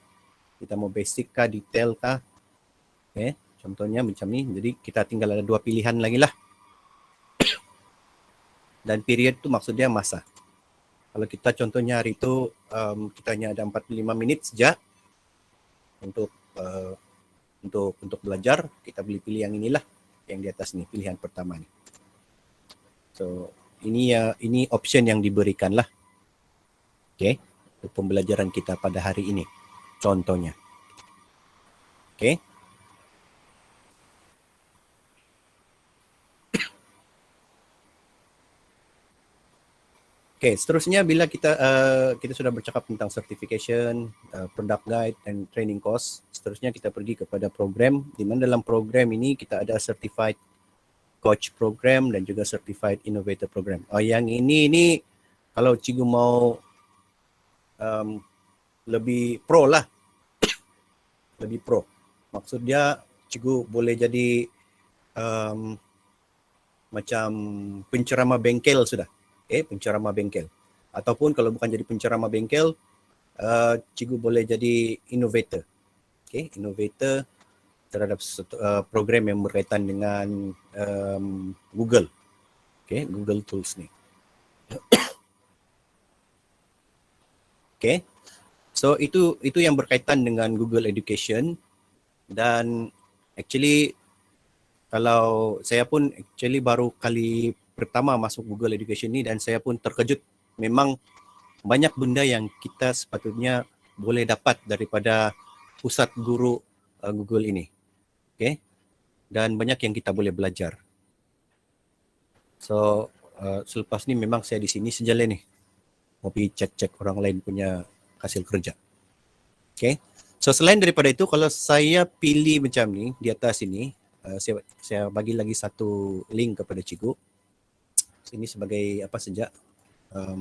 S3: mau basic kah, detail kah. Contohnya macam ni. Jadi kita tinggal ada 2 pilihan lagi lah. Dan period tu maksudnya masa. Kalau kita contohnya hari itu kita hanya ada 45 minit saja untuk belajar, kita boleh pilih yang inilah, yang di atas ni, pilihan pertama ni. So ini option yang diberikan lah. Okay, untuk pembelajaran kita pada hari ini. Contohnya. Okay. Okay, seterusnya bila kita sudah bercakap tentang certification, product guide dan training course, seterusnya kita pergi kepada program, di mana dalam program ini kita ada certified coach program dan juga certified innovator program. Yang ini kalau cikgu mau lebih pro lah, lebih pro. Maksud dia cikgu boleh jadi macam penceramah bengkel sudah. Penceramah bengkel. Ataupun kalau bukan jadi penceramah bengkel, cikgu boleh jadi innovator. Innovator terhadap program yang berkaitan dengan Google. Google Tools ni. So itu yang berkaitan dengan Google Education, dan actually kalau saya pun actually baru kali pertama masuk Google Education ni, dan saya pun terkejut. Memang banyak benda yang kita sepatutnya boleh dapat daripada pusat guru Google ini. Dan banyak yang kita boleh belajar. So selepas ni memang saya di sini sejalan ni. Mau pergi cek-cek orang lain punya hasil kerja. So selain daripada itu, kalau saya pilih macam ni di atas ini, saya bagi lagi satu link kepada cikgu. Ini sebagai apa saja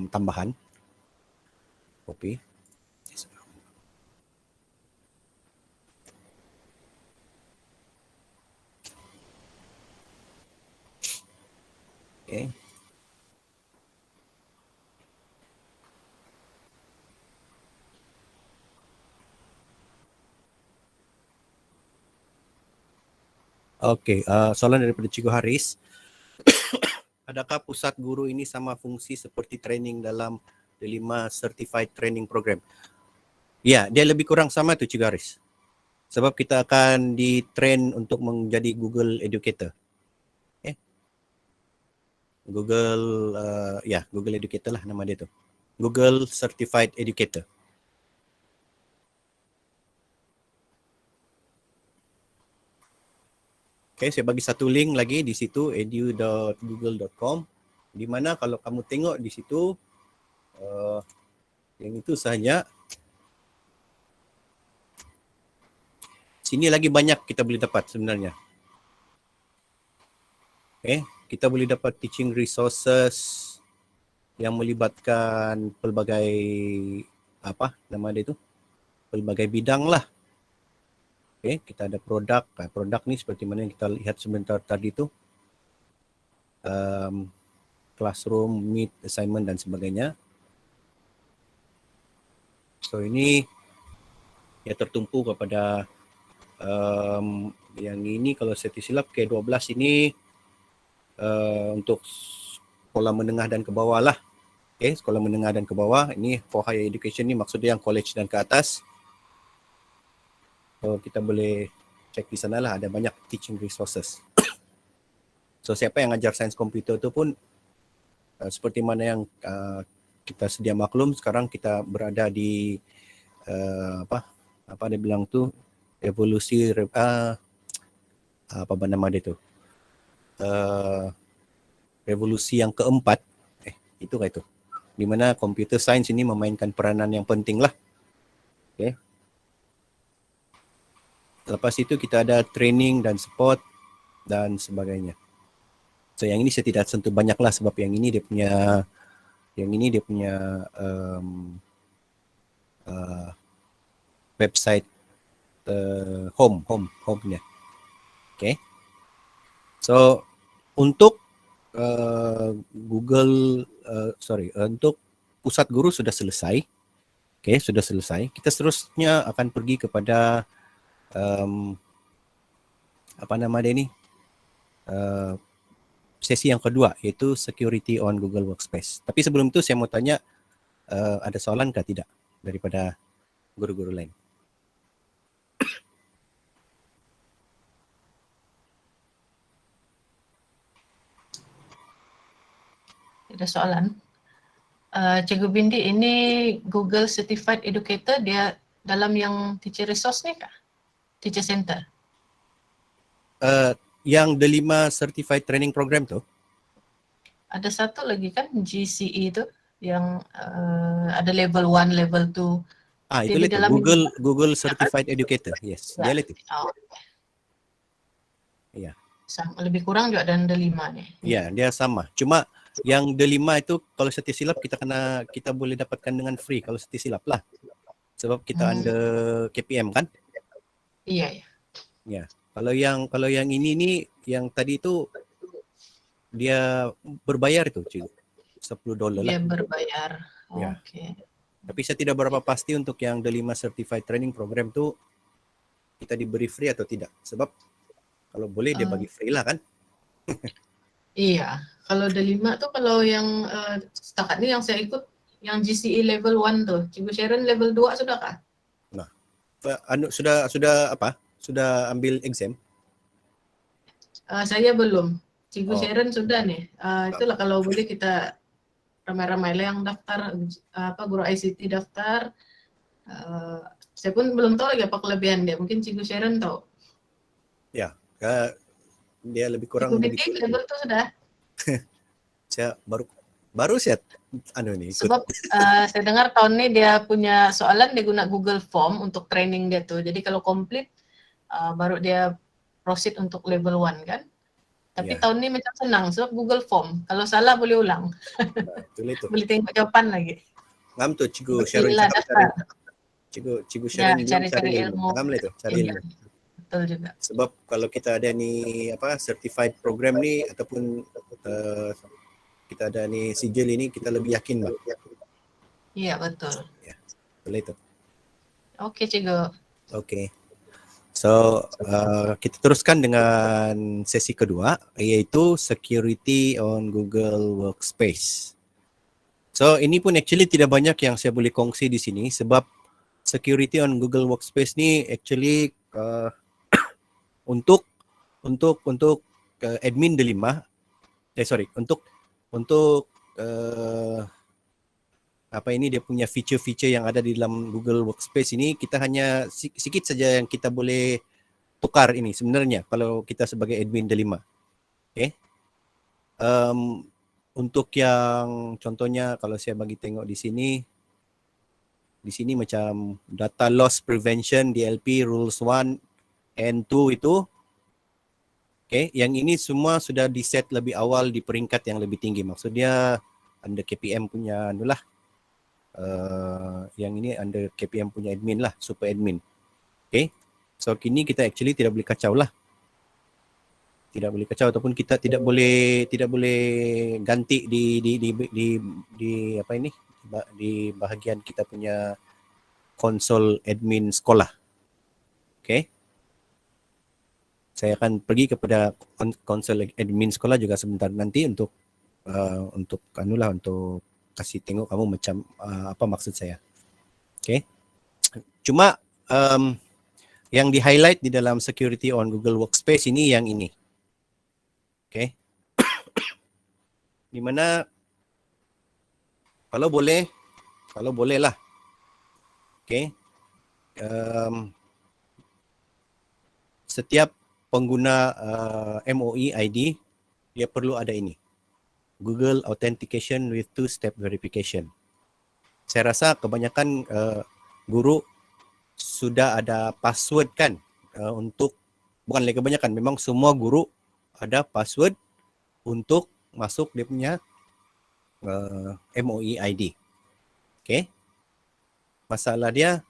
S3: tambahan. Copy. Okay. Okay, soalan daripada Cikgu Haris. Adakah pusat guru ini sama fungsi seperti training dalam D5 Certified Training Program? Ya, dia lebih kurang sama tu Cikgu Haris. Sebab kita akan di-train untuk menjadi Google Educator. Google, Google Educator lah nama dia tu. Google Certified Educator. Saya bagi satu link lagi di situ, edu.google.com, di mana kalau kamu tengok di situ, yang itu sahaja. Sini lagi banyak kita boleh dapat sebenarnya. Kita boleh dapat teaching resources yang melibatkan pelbagai pelbagai bidang lah. Kita ada produk. Produk ni seperti mana yang kita lihat sebentar tadi tu. Classroom, Meet, assignment dan sebagainya. So ini ya tertumpu kepada yang ini, kalau saya silap K12 ini untuk sekolah menengah dan ke bawah lah. Sekolah menengah dan ke bawah. Ini for higher education ni maksudnya yang college dan ke atas. So kita boleh cek di sana lah, ada banyak teaching resources. So siapa yang ajar sains komputer tu pun seperti mana yang kita sedia maklum, sekarang kita berada di apa dia bilang tu, evolusi apa nama dia tu, revolusi yang keempat, itu kan itu, di mana computer science ini memainkan peranan yang penting lah. Lepas itu kita ada training dan support dan sebagainya. So yang ini saya tidak sentuh banyak lah, sebab yang ini dia punya website home-nya. So untuk untuk pusat guru sudah selesai. Sudah selesai. Kita seterusnya akan pergi kepada sesi yang kedua, iaitu security on Google Workspace. Tapi sebelum itu saya mau tanya, ada soalan kah tidak daripada guru-guru lain?
S2: Ada soalan. Cikgu Bindi, ini Google Certified Educator, dia dalam yang teacher resource ni kah? Teacher Center?
S3: Yang delima Certified Training Program tu?
S2: Ada satu lagi kan, GCE tu, yang ada level 1, level 2.
S3: Itu
S2: Dia di
S3: itu
S2: dalam
S3: Google Certified Educator. Yes, dia itu. Ya.
S2: Lebih kurang juga ada 5 ni.
S3: Ya, dia sama. Cuma yang delima itu kalau saya silap kita boleh dapatkan dengan free kalau saya silap lah. Sebab kita under KPM kan?
S2: Iya, ya.
S3: Ya. Kalau yang ini ni yang tadi itu dia berbayar itu, cikgu. $10 lah.
S2: Dia berbayar.
S3: Ya.
S2: Okey.
S3: Tapi saya tidak berapa pasti untuk yang delima Certified Training Program tu kita diberi free atau tidak. Sebab kalau boleh dia bagi free lah kan?
S2: Iya, kalau ada 5 tuh kalau yang setakat ini yang saya ikut yang GCE level 1 tuh. Cikgu Sharon level 2 sudah kah?
S3: Nah, sudah apa? Sudah ambil exam?
S2: Saya belum. Cikgu
S3: Oh.
S2: Sharon sudah nih. Itulah kalau boleh kita ramai-ramai lah yang daftar guru ICT daftar. Saya pun belum tahu lagi apa kelebihan dia. Mungkin Cikgu Sharon tahu.
S3: Ya, dia lebih kurang
S2: Cikgu
S3: begitu.
S2: Binti level tuh sudah.
S3: Saya baru ikut.
S2: Sebab saya dengar tahun ini dia punya soalan dia guna Google Form untuk training dia tuh. Jadi kalau komplit baru dia proceed untuk level 1 kan. Tapi tahun ini macam senang sebab Google Form. Kalau salah boleh ulang.
S3: Betul itu.
S2: Boleh tengok jawapan lagi.
S3: Ngam tu Cikgu Sharon Cikgu Sharon cari ilmu. Ngam lah itu, cari ilmu.
S2: Betul juga.
S3: Sebab kalau kita ada ni certified program ni ataupun kita ada ni sijil ini kita lebih yakin lah.
S2: Iya, betul.
S3: Ya, betul itu.
S2: Oke, Cikgu.
S3: Oke. So, kita teruskan dengan sesi kedua iaitu security on Google Workspace. So, ini pun actually tidak banyak yang saya boleh kongsi di sini sebab security on Google Workspace ni actually untuk admin delima untuk dia punya feature-feature yang ada di dalam Google Workspace ini kita hanya sikit saja yang kita boleh tukar ini sebenarnya kalau kita sebagai admin delima. Okay. Untuk yang contohnya kalau saya bagi tengok di sini macam data loss prevention DLP rules 1 and 2 itu. Okay, yang ini semua sudah di-set lebih awal di peringkat yang lebih tinggi. Maksudnya under KPM punya anulah. Yang ini under KPM punya admin lah, super admin. Okay, so kini kita actually tidak boleh kacau lah. Tidak boleh kacau ataupun kita tidak boleh ganti di apa ini di bahagian kita punya konsol admin sekolah. Okay. Saya akan pergi kepada konsol admin sekolah juga sebentar nanti untuk kasih tengok kamu macam apa maksud saya. Okay. Cuma yang di highlight di dalam security on Google Workspace ini yang ini. Okay. Di mana kalau boleh lah. Okay. Setiap pengguna MOE ID dia perlu ada ini. Google Authentication with Two-Step Verification. Saya rasa kebanyakan guru sudah ada password kan bukan lagi kebanyakan, memang semua guru ada password untuk masuk dia punya MOE ID. Okay. Masalah dia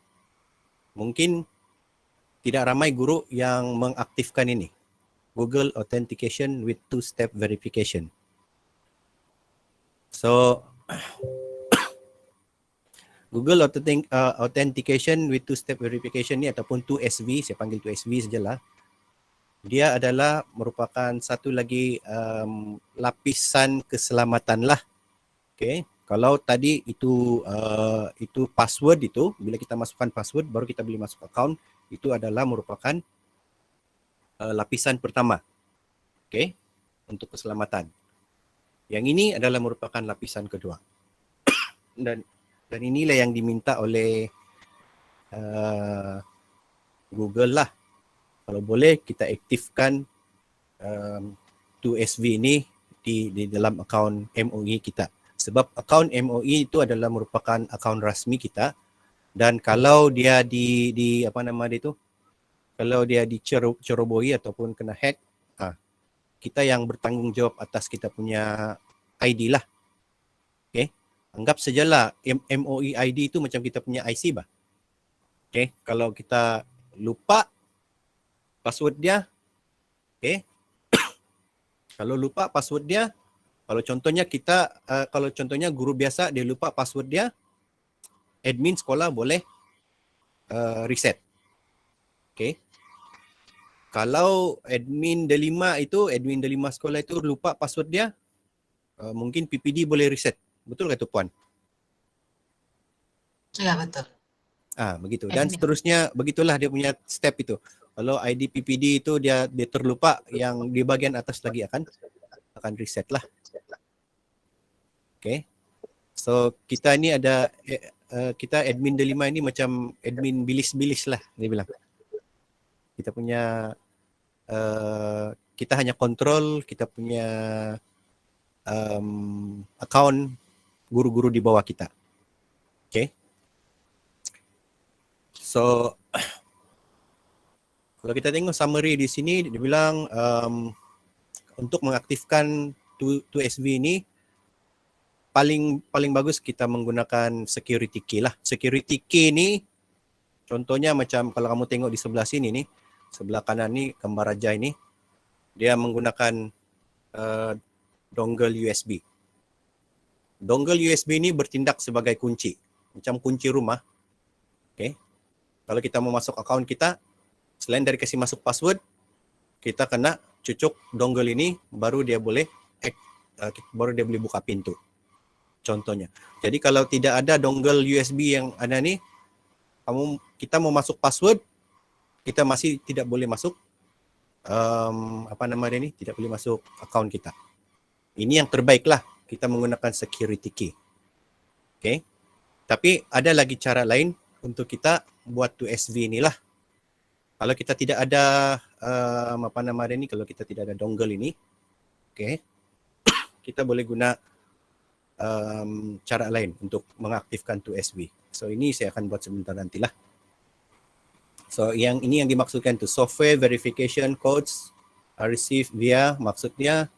S3: mungkin tidak ramai guru yang mengaktifkan ini. Google Authentication with Two-Step Verification. So, Google Authentication with Two-Step Verification ni ataupun 2SV, saya panggil 2SV sajalah. Dia adalah merupakan satu lagi lapisan keselamatan lah. Okay. Kalau tadi itu password itu, bila kita masukkan password baru kita boleh masuk account, itu adalah merupakan lapisan pertama. Okey, untuk keselamatan. Yang ini adalah merupakan lapisan kedua. Dan inilah yang diminta oleh Google lah. Kalau boleh kita aktifkan 2SV ini di dalam akaun MOE kita. Sebab akaun MOE itu adalah merupakan akaun rasmi kita, dan kalau dia di apa nama dia tu, kalau dia diceroboi ataupun kena hack, kita yang bertanggungjawab atas kita punya ID lah. Okay, anggap sajalah MOE ID itu macam kita punya IC bah. Okay, kalau kita lupa password dia, okay, kalau lupa password dia, kalau contohnya kalau contohnya guru biasa dia lupa password dia, admin sekolah boleh reset. Okay. Kalau admin delima sekolah itu lupa password dia, mungkin PPD boleh reset. Betul kata Puan?
S2: Ya, betul.
S3: Begitu. Dan seterusnya begitulah dia punya step itu. Kalau ID PPD itu dia terlupa, yang di bagian atas lagi akan reset lah. Okay. So kita ni ada kita admin delima ini macam admin bilis-bilis lah dia bilang. Kita punya kita hanya kontrol kita punya akaun guru-guru di bawah kita. Okay. So kalau kita tengok summary di sini dia bilang untuk mengaktifkan 2SV ini paling bagus kita menggunakan security key lah. Security key ni contohnya macam kalau kamu tengok di sebelah sini ni, sebelah kanan ni gambar raja ini, dia menggunakan dongle USB. Dongle USB ni bertindak sebagai kunci, macam kunci rumah. Okay. Kalau kita mau masuk akaun kita, selain dari kasih masuk password, kita kena cucuk dongle ini, baru dia boleh buka pintu. Contohnya. Jadi kalau tidak ada dongle USB yang ada ni, kita mau masuk password, kita masih tidak boleh masuk tidak boleh masuk akaun kita. Ini yang terbaik lah, kita menggunakan security key. Okay. Tapi ada lagi cara lain untuk kita buat 2SV inilah. Kalau kita tidak ada kalau kita tidak ada dongle ini, okay, kita boleh guna cara lain untuk mengaktifkan 2SV. So ini saya akan buat sebentar nantilah. So yang dimaksudkan tu software verification codes are received via, maksudnya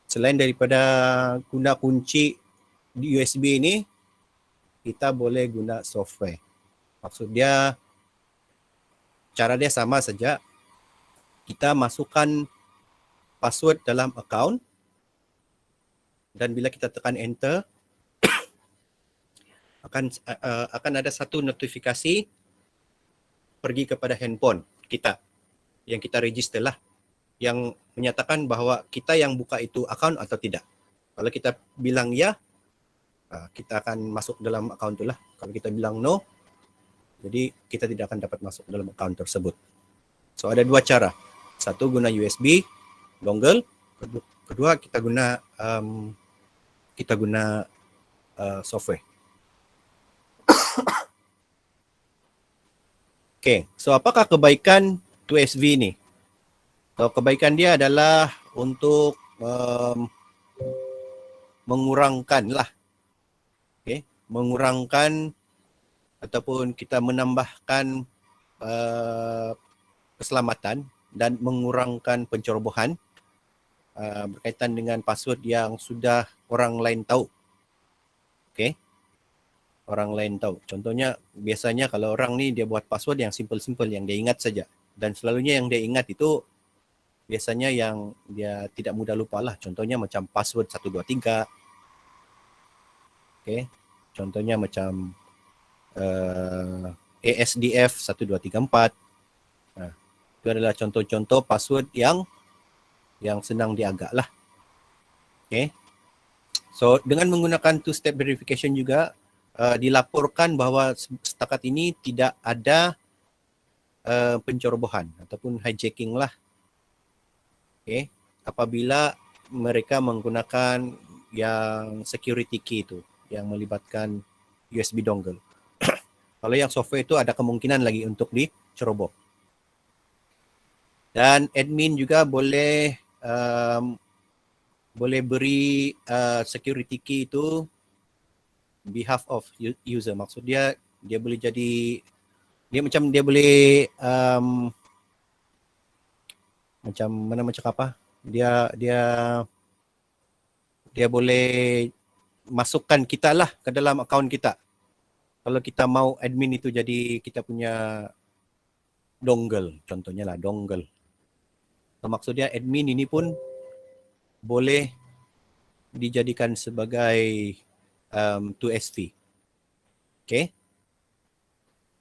S3: selain daripada guna kunci di USB ini, kita boleh guna software. Maksud dia cara dia sama saja. Kita masukkan password dalam akaun, dan bila kita tekan enter akan ada satu notifikasi pergi kepada handphone kita yang kita register lah, yang menyatakan bahawa kita yang buka itu akaun atau tidak. Kalau kita bilang ya, kita akan masuk dalam akaun itulah. Kalau kita bilang no, jadi kita tidak akan dapat masuk dalam akaun tersebut. So ada dua cara. Satu guna USB dongle, kedua kita guna software. Okay, so apakah kebaikan 2SV ini? So kebaikan dia adalah untuk mengurangkan ataupun kita menambahkan keselamatan dan mengurangkan pencerobohan berkaitan dengan password yang sudah orang lain tahu. Okay. Orang lain tahu. Contohnya biasanya kalau orang ni dia buat password yang simple-simple yang dia ingat saja. Dan selalunya yang dia ingat itu biasanya yang dia tidak mudah lupa lah. Contohnya macam password 123. Okay. Contohnya macam ASDF 1234. Itu adalah contoh-contoh password yang senang diagak lah. Okay. So dengan menggunakan two-step verification juga dilaporkan bahawa setakat ini tidak ada pencerobohan ataupun hijacking lah. Okay. Apabila mereka menggunakan yang security key itu yang melibatkan USB dongle. Kalau yang software itu ada kemungkinan lagi untuk diceroboh. Dan admin juga boleh beri security key itu behalf of user. Maksud dia boleh jadi dia boleh macam mana macam apa? Dia boleh masukkan kita lah ke dalam akaun kita. Kalau kita mau admin itu jadi kita punya dongle, contohnya lah dongle. So, maksudnya admin ini pun boleh dijadikan sebagai 2SV. Okay.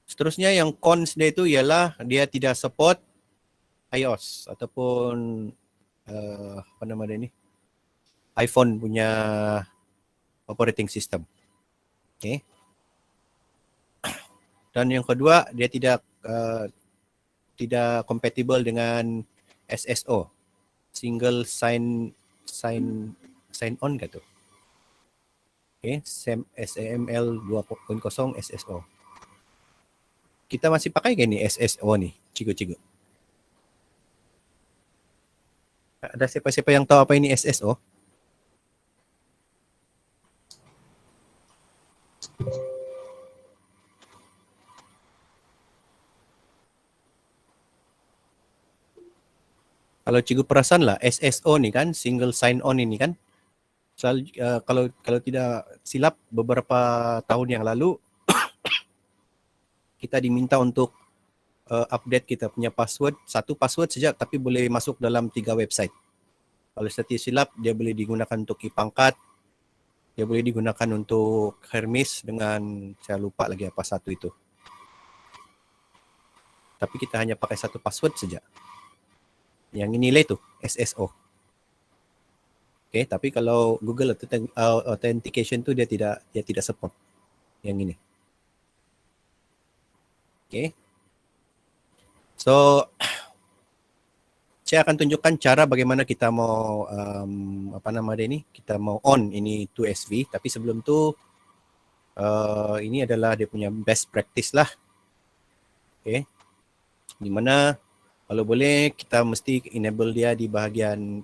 S3: Seterusnya yang cons dia itu ialah dia tidak support iOS ataupun apa nama dia ni? iPhone punya operating system. Okay. Dan yang kedua, dia tidak compatible dengan SSO, single sign on ke tu. Okay, SAML 2.0 SSO. Kita masih pakai ke ni SSO ni, cikgu-cikgu? Ada siapa-siapa yang tahu apa ini SSO? Kalau cikgu perasan lah, SSO ni kan, single sign on ini kan, kalau tidak silap beberapa tahun yang lalu, kita diminta untuk update kita punya password, satu password saja tapi boleh masuk dalam 3 website. Kalau tidak silap, dia boleh digunakan untuk Ipangkat, dia boleh digunakan untuk Hermes dengan, saya lupa lagi apa satu itu. Tapi kita hanya pakai satu password saja. Yang ini nilai tu SSO. Okay, tapi kalau Google Authentication tu dia tidak support yang ini. Okay. So saya akan tunjukkan cara bagaimana kita mau apa nama dia ni, kita mau on ini 2SV, tapi sebelum tu ini adalah dia punya best practice lah. Okay. Di mana kalau boleh kita mesti enable dia di bahagian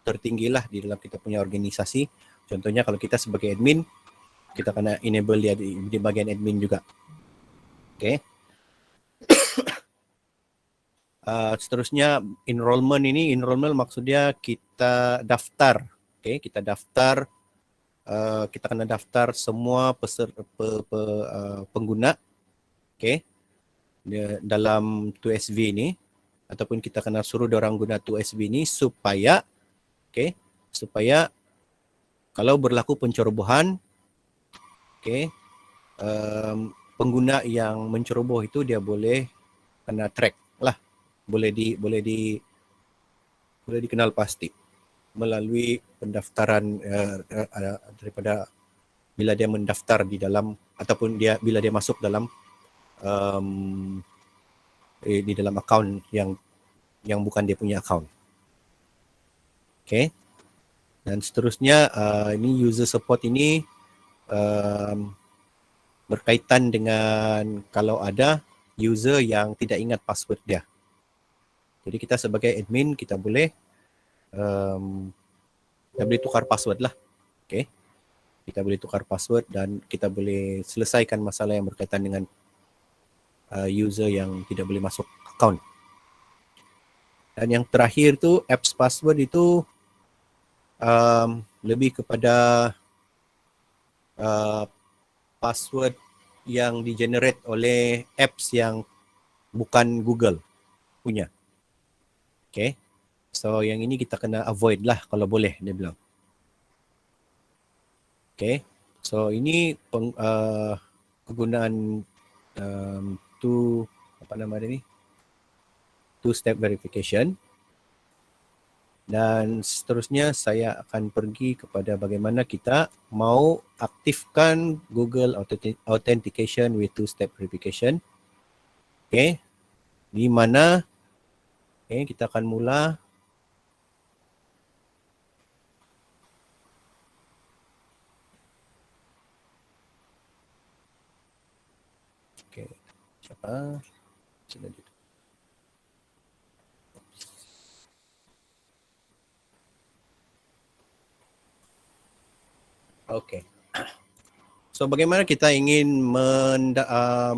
S3: tertinggi lah di dalam kita punya organisasi. Contohnya kalau kita sebagai admin, kita kena enable dia di bahagian admin juga. Okay. Seterusnya enrollment maksudnya kita daftar. Okay, kita daftar, kita kena daftar semua pengguna. Okay. Dalam 2SV ni, ataupun kita kena suruh diorang guna 2SV ni supaya kalau berlaku pencerobohan, pengguna yang menceroboh itu dia boleh kena track lah, boleh dikenal pasti melalui pendaftaran daripada bila dia mendaftar di dalam ataupun bila dia masuk dalam di dalam akaun yang bukan dia punya akaun. Okay. Dan seterusnya ini user support ini berkaitan dengan kalau ada user yang tidak ingat password dia. Jadi kita sebagai admin kita boleh tukar password lah. Okay. Kita boleh tukar password dan kita boleh selesaikan masalah yang berkaitan dengan user yang tidak boleh masuk akaun. Dan yang terakhir tu apps password itu lebih kepada password yang di-generate oleh apps yang bukan Google punya. Okay. So yang ini kita kena avoid lah kalau boleh, dia bilang. Okay. So ini kegunaan two-step verification. Dan seterusnya saya akan pergi kepada bagaimana kita mau aktifkan Google Authentication with two-step verification. Okay, di mana kita akan mula. Okay, siapa? Sudah di Okay. So bagaimana kita ingin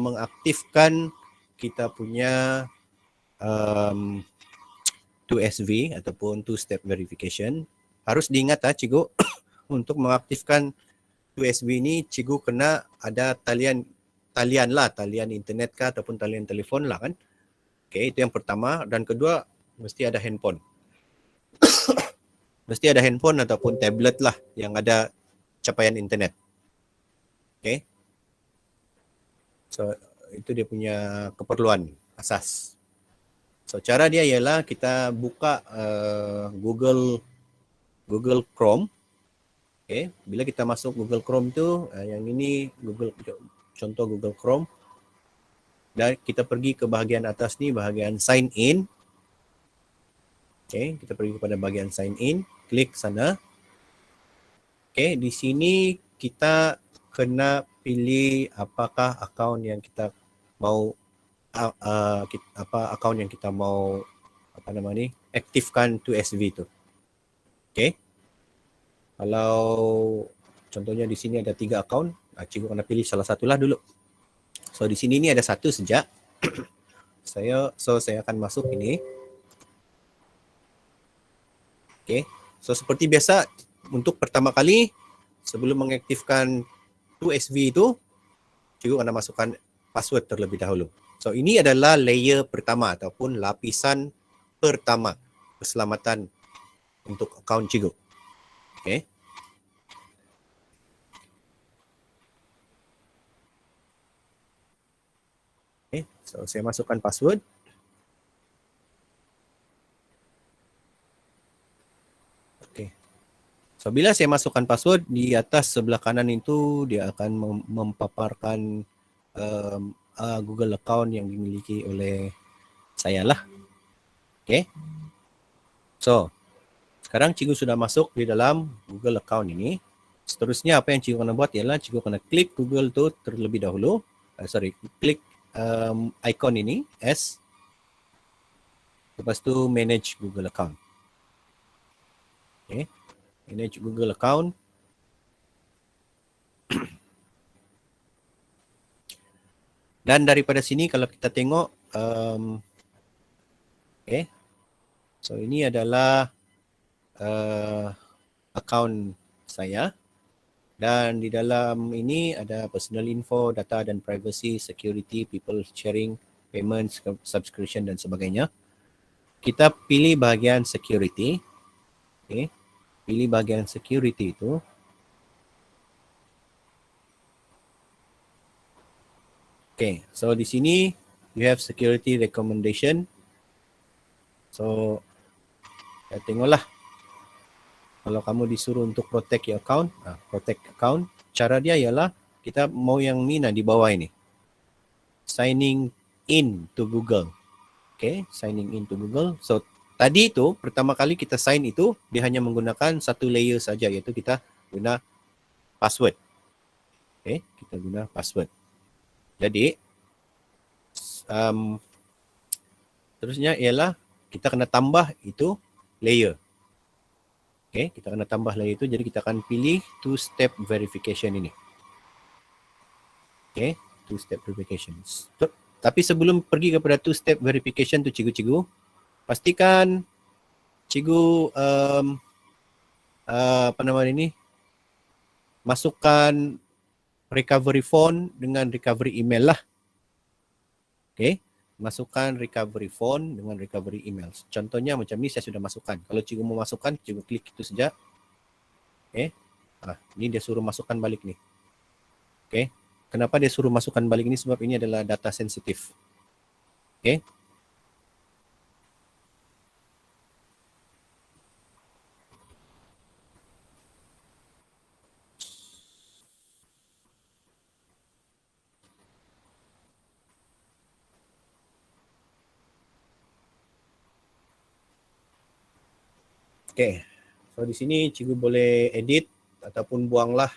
S3: mengaktifkan kita punya 2SV ataupun two-step verification. Harus diingat cikgu, untuk mengaktifkan 2SV ini cikgu kena ada talian internet kah ataupun talian telefon lah kan. Okay, itu yang pertama. Dan kedua, mesti ada handphone. Mesti ada handphone ataupun tablet lah yang ada capaian internet. Okay. So, itu dia punya keperluan asas. So, cara dia ialah kita buka Google Chrome. Okay. Bila kita masuk Google Chrome tu, yang ini contoh Google Chrome. Dan kita pergi ke bahagian atas ni, bahagian sign in. Okay, kita pergi kepada bahagian sign in, klik sana. Okay, di sini kita kena pilih apakah akaun yang kita mau akaun yang kita mau aktifkan 2SV tu. Okay. Kalau contohnya di sini ada 3 akaun, cikgu kena pilih salah satulah dulu. So di sini ni ada satu sejak. saya akan masuk ini. Okay. So seperti biasa, untuk pertama kali sebelum mengaktifkan 2SV itu, cikgu kena masukkan password terlebih dahulu. So ini adalah layer pertama ataupun lapisan pertama keselamatan untuk akaun cikgu. Okay. Okay. So saya masukkan password. So, bila saya masukkan password, di atas sebelah kanan itu dia akan mempaparkan Google account yang dimiliki oleh saya lah. Okay. So, sekarang cikgu sudah masuk di dalam Google account ini. Seterusnya apa yang cikgu kena buat ialah cikgu kena klik Google tu terlebih dahulu. Klik icon ini, S. Lepas tu manage Google account. Okay. Manage Google account. Dan daripada sini kalau kita tengok, okay. So ini adalah account saya. Dan di dalam ini ada personal info, data dan privacy, security, people sharing, payments, subscription dan sebagainya. Kita pilih bahagian security. Okay. Pilih bahagian security itu. Okay, so di sini you have security recommendation. So, ya tengoklah. Kalau kamu disuruh untuk protect your account, protect account, cara dia ialah kita mau yang ni di bawah ini. Signing in to Google. Okay, signing in to Google. So, tadi itu pertama kali kita sign itu dia hanya menggunakan satu layer saja, iaitu kita guna password. Okay, kita guna password. Jadi terusnya ialah kita kena tambah itu layer. Okay, kita kena tambah layer itu, jadi kita akan pilih two-step verification ini. Okay, two-step verification. Tapi sebelum pergi kepada two-step verification tu cikgu-cikgu, pastikan cikgu masukkan recovery phone dengan recovery email lah. Okay, masukkan recovery phone dengan recovery email. Contohnya macam ni saya sudah masukkan. Kalau cikgu mau masukkan, cikgu klik itu saja. Okay, ini dia suruh masukkan balik ni. Okay, kenapa dia suruh masukkan balik ni? Sebab ini adalah data sensitif. Okay. Okay. So di sini cikgu boleh edit ataupun buanglah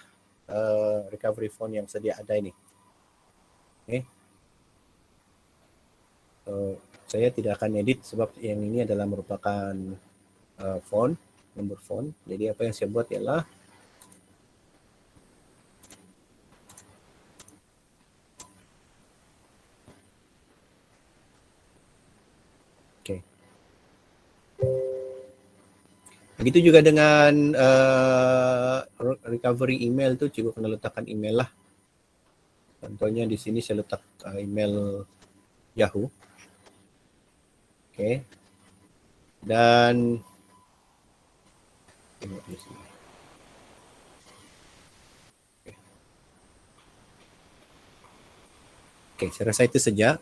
S3: recovery font yang sedia ada ini. Okay. So, saya tidak akan edit sebab yang ini adalah merupakan font, nombor font. Jadi apa yang saya buat ialah okay. Begitu juga dengan recovery email tu, cikgu kena letakkan email lah. Contohnya di sini saya letak email Yahoo. Okay. Dan tengok di sini. Okay, saya rasa itu saja.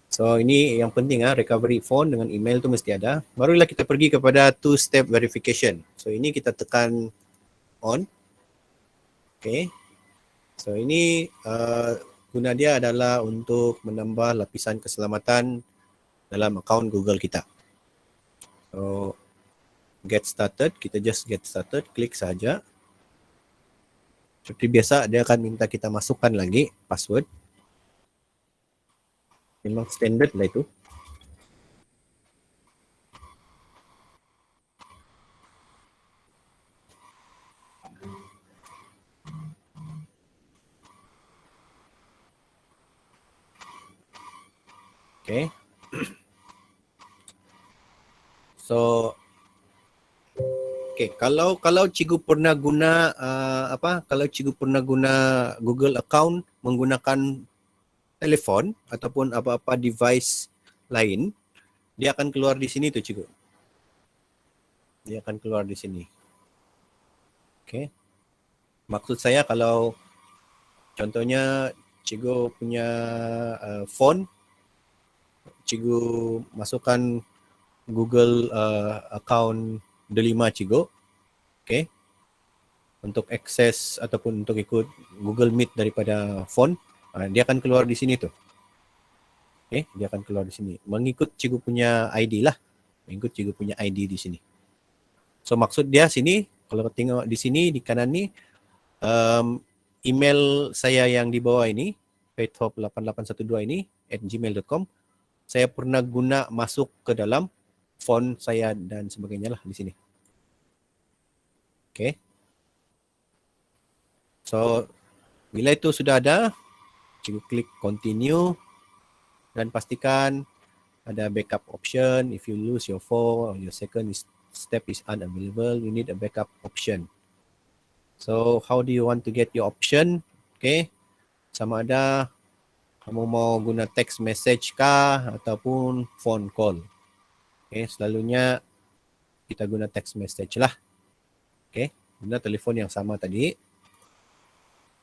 S3: So ini yang penting recovery phone dengan email tu mesti ada. Barulah kita pergi kepada two-step verification. So ini kita tekan on. Okay. So ini guna dia adalah untuk menambah lapisan keselamatan dalam akaun Google kita. So get started, kita just get started, klik saja. Seperti biasa dia akan minta kita masukkan lagi password. Memang standard lah itu. Okay. So okay, kalau cikgu pernah guna kalau cikgu pernah guna Google account menggunakan telefon ataupun apa-apa device lain, dia akan keluar di sini tu cikgu. Dia akan keluar di sini. Okay. Maksud saya kalau contohnya cikgu punya phone, cikgu masukkan Google account delima cikgu, okay, untuk akses ataupun untuk ikut Google Meet daripada phone, dia akan keluar di sini tu. Okay, dia akan keluar di sini. Mengikut cikgu punya ID lah. Mengikut cikgu punya ID di sini. So maksud dia sini, kalau tengok di sini, di kanan ni, email saya yang di bawah ini, faithhope8812 ini, @gmail.com, saya pernah guna masuk ke dalam font saya dan sebagainya lah di sini. Okay. So, bila itu sudah ada, cikgu klik continue dan pastikan ada backup option. If you lose your phone or your second step is unavailable, you need a backup option. So, how do you want to get your option? Okay. Sama ada kamu mau guna text message kah ataupun phone call. Okay. Selalunya kita guna text message lah. Okay. Guna telefon yang sama tadi.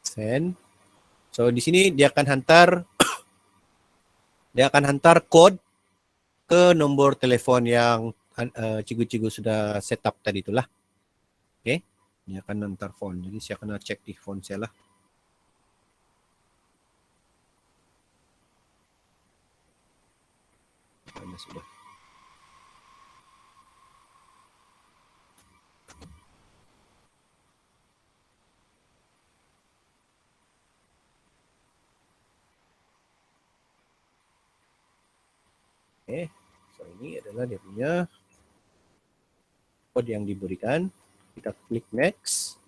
S3: Send. So, di sini dia akan hantar kod ke nombor telefon yang cikgu-cikgu sudah set up tadi itulah. Okay. Dia akan hantar phone. Jadi saya kena cek di phone saya lah. Sudah. Okay. So ini adalah dia punya kode yang diberikan. Kita klik next.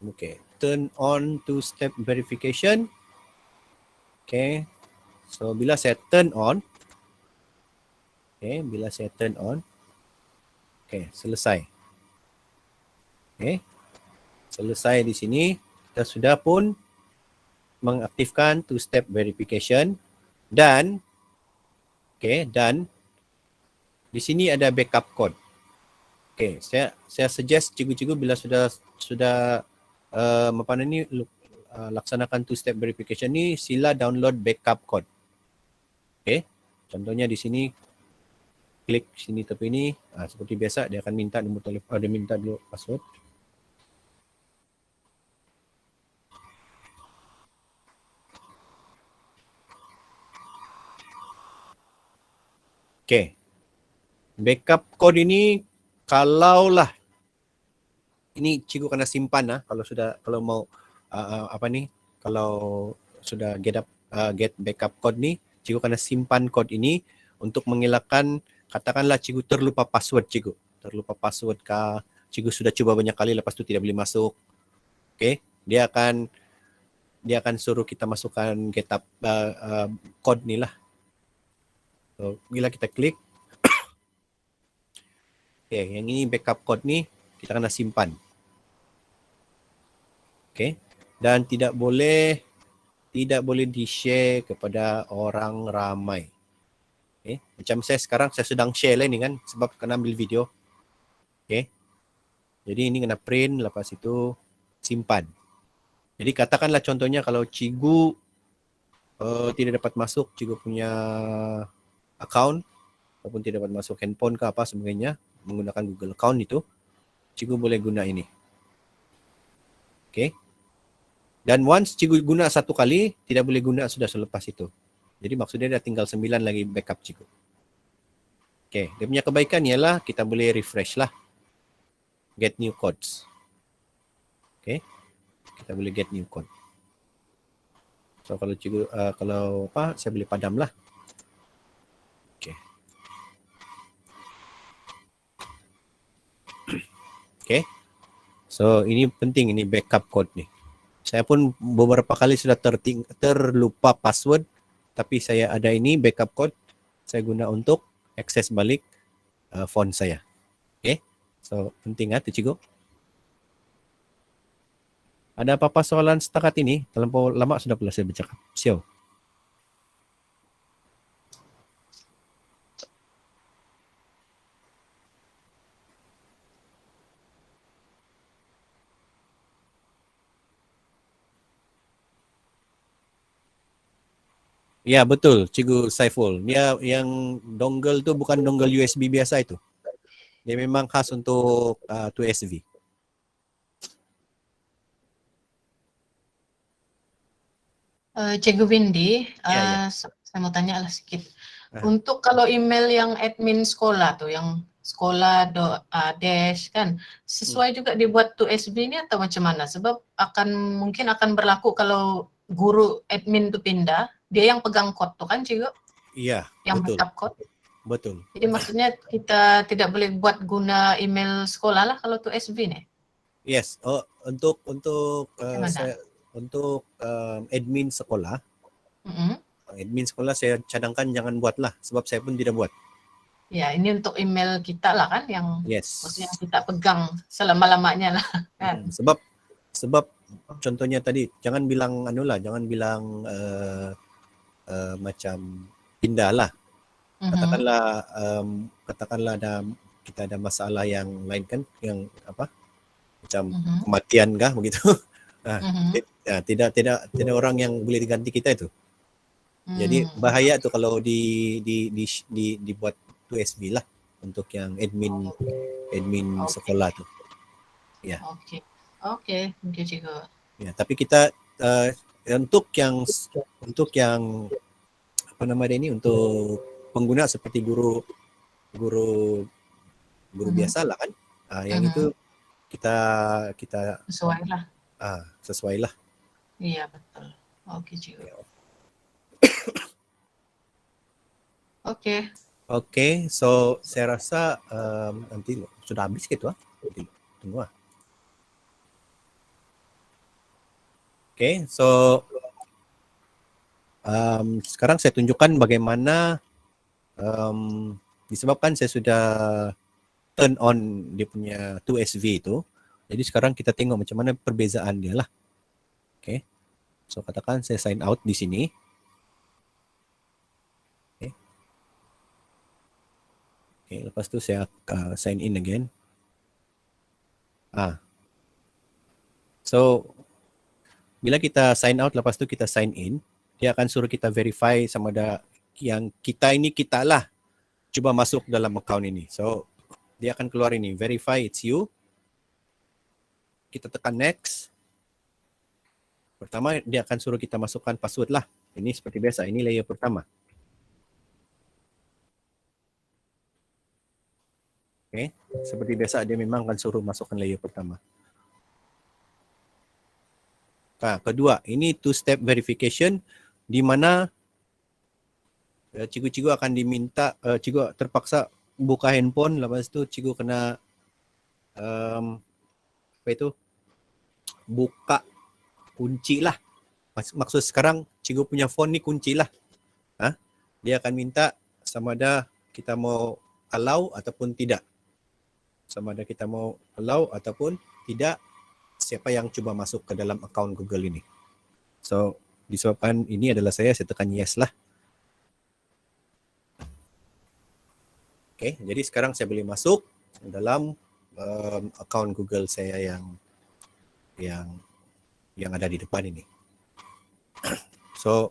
S3: Okay. Turn on two-step verification. Okay. So bila saya turn on. Okay. Bila saya turn on. Okay. Selesai. Okay. Selesai di sini. Kita sudah pun mengaktifkan two-step verification dan dan di sini ada backup code. Okay, saya suggest cikgu-cikgu bila sudah laksanakan two-step verification ni, sila download backup code. Okay, contohnya di sini klik sini tepi ni, seperti biasa dia akan minta nombor telefon, dia minta dulu password. Okay. Backup code ini kalaulah ini cikgu kena simpan kalau mau kalau sudah get backup code ni, cikgu kena simpan code ini untuk mengelakkan, katakanlah cikgu terlupa password kah, cikgu sudah cuba banyak kali lepas tu tidak boleh masuk. Okay, dia akan suruh kita masukkan code ni lah. So, bila kita klik, okay, yang ini backup code ni kita kena simpan. Okay, dan tidak boleh di-share kepada orang ramai. Okay, macam saya sekarang saya sedang share lah ni kan sebab kena ambil video. Okay, jadi ini kena print, lepas itu simpan. Jadi katakanlah contohnya kalau cikgu tidak dapat masuk cikgu punya account ataupun tidak dapat masuk handphone ke apa sebagainya menggunakan Google account itu, cikgu boleh guna ini. Okay. Dan once cikgu guna satu kali, tidak boleh guna sudah selepas itu. Jadi maksudnya dah tinggal 9 lagi backup cikgu. Okay, dia punya kebaikan ialah kita boleh refresh lah. Get new codes. Okay, kita boleh get new code. So kalau cikgu, saya boleh padam lah. Okay. Okay. So ini penting, ini backup code ni. Saya pun beberapa kali sudah terlupa password, tapi saya ada ini backup code, saya guna untuk akses balik phone saya. Okay, so penting tu cikgu. Ada apa-apa soalan setakat ini? Terlampau lama sudah pula saya bercakap. Siap. Ya betul, Cikgu Saiful. Dia yang dongle tu bukan dongle USB biasa itu. Dia memang khas untuk 2SV.
S2: Cikgu Windy,
S3: Ya.
S2: saya mau tanya lah sedikit. Untuk kalau email yang admin sekolah tuh, yang sekolah dash kan, sesuai juga dibuat 2SV ini atau macam mana? Sebab mungkin akan berlaku kalau guru admin tuh pindah, dia yang pegang code tuh kan cikgu?
S3: Iya,
S2: yang
S3: betul.
S2: backup code.
S3: Betul.
S2: Jadi maksudnya kita tidak boleh buat guna email sekolah lah kalau 2SV nih.
S3: Yes, untuk admin sekolah, admin sekolah saya cadangkan jangan buatlah sebab saya pun tidak buat.
S2: Ya, ini untuk email kita lah kan yang maksudnya kita pegang selama-lamanya lah kan.
S3: Sebab contohnya tadi jangan bilang macam pindah lah. Katakanlah kita ada masalah yang lain kan, yang apa? Macam kematian kah begitu. Tidak orang yang boleh diganti kita itu. Jadi bahaya tu kalau dibuat 2SV lah untuk yang admin sekolah tu. Ya.
S2: Okey, thank you cikgu.
S3: Ya, tapi kita untuk yang apa nama dia ini, untuk pengguna seperti guru biasa lah kan. Yang itu kita sesuai lah.
S2: Iya betul. Oke cikgu.
S3: Oke, so saya rasa nanti sudah habis gitu tunggu . Oke, so sekarang saya tunjukkan bagaimana disebabkan saya sudah turn on dia punya 2SV itu. Jadi sekarang kita tengok macam mana perbezaan dia lah. Oke, so katakan saya sign out di sini. Okay, lepas tu saya sign in again. So bila kita sign out, lepas tu kita sign in, dia akan suruh kita verify sama ada yang kita lah cuba masuk dalam account ini. So dia akan keluar ini, verify it's you. Kita tekan next. Pertama dia akan suruh kita masukkan password lah. Ini seperti biasa, ini layer pertama. Okay. Seperti biasa dia memang akan suruh masukkan layer pertama. Kedua, ini two-step verification di mana cikgu-cikgu akan diminta, cikgu terpaksa buka handphone, lepas tu cikgu kena buka kunci lah. Maksud sekarang cikgu punya phone ni kunci lah. Dia akan minta sama ada kita mau allow ataupun tidak. Sama ada kita mau allow ataupun tidak, siapa yang cuba masuk ke dalam akaun Google ini. So, disebabkan ini adalah saya tekan yes lah. Okay, jadi sekarang saya boleh masuk dalam akaun Google saya yang ada di depan ini. So,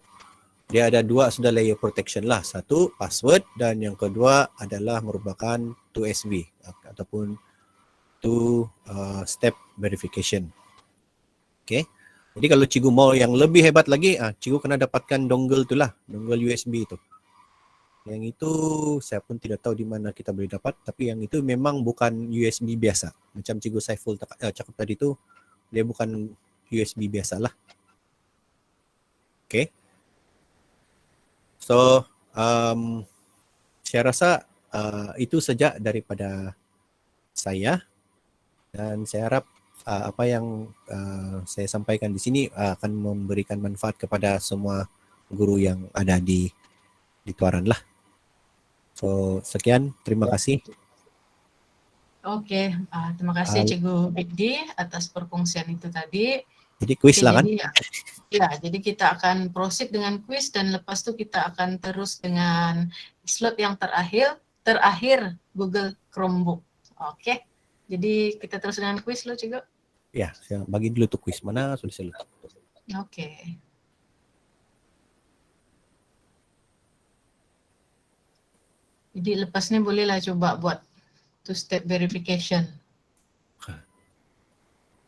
S3: dia ada dua sudah layer protection lah. Satu, password, dan yang kedua adalah merupakan 2SB ataupun two-step verification. Okay. Jadi kalau cikgu mau yang lebih hebat lagi, cikgu kena dapatkan dongle tu lah, dongle USB tu. Yang itu saya pun tidak tahu di mana kita boleh dapat, tapi yang itu memang bukan USB biasa. Macam cikgu Saiful cakap tadi tu, dia bukan USB biasa lah. Okay. So, saya rasa itu saja daripada saya, dan saya harap apa yang saya sampaikan di sini akan memberikan manfaat kepada semua guru yang ada di Tuaran lah. So, sekian, terima kasih.
S2: Oke, terima kasih Cikgu Bigdi atas perkongsian itu tadi.
S3: Jadi kuis lah kan?
S2: Jadi kita akan proceed dengan kuis dan lepas itu kita akan terus dengan slot yang terakhir Google Chromebook. Oke, jadi kita terus dengan kuis lo Cikgu.
S3: Ya, saya bagi dulu tuh kuis mana sudah saya letak.
S2: Oke. Jadi lepas ni bolehlah coba buat two-step verification.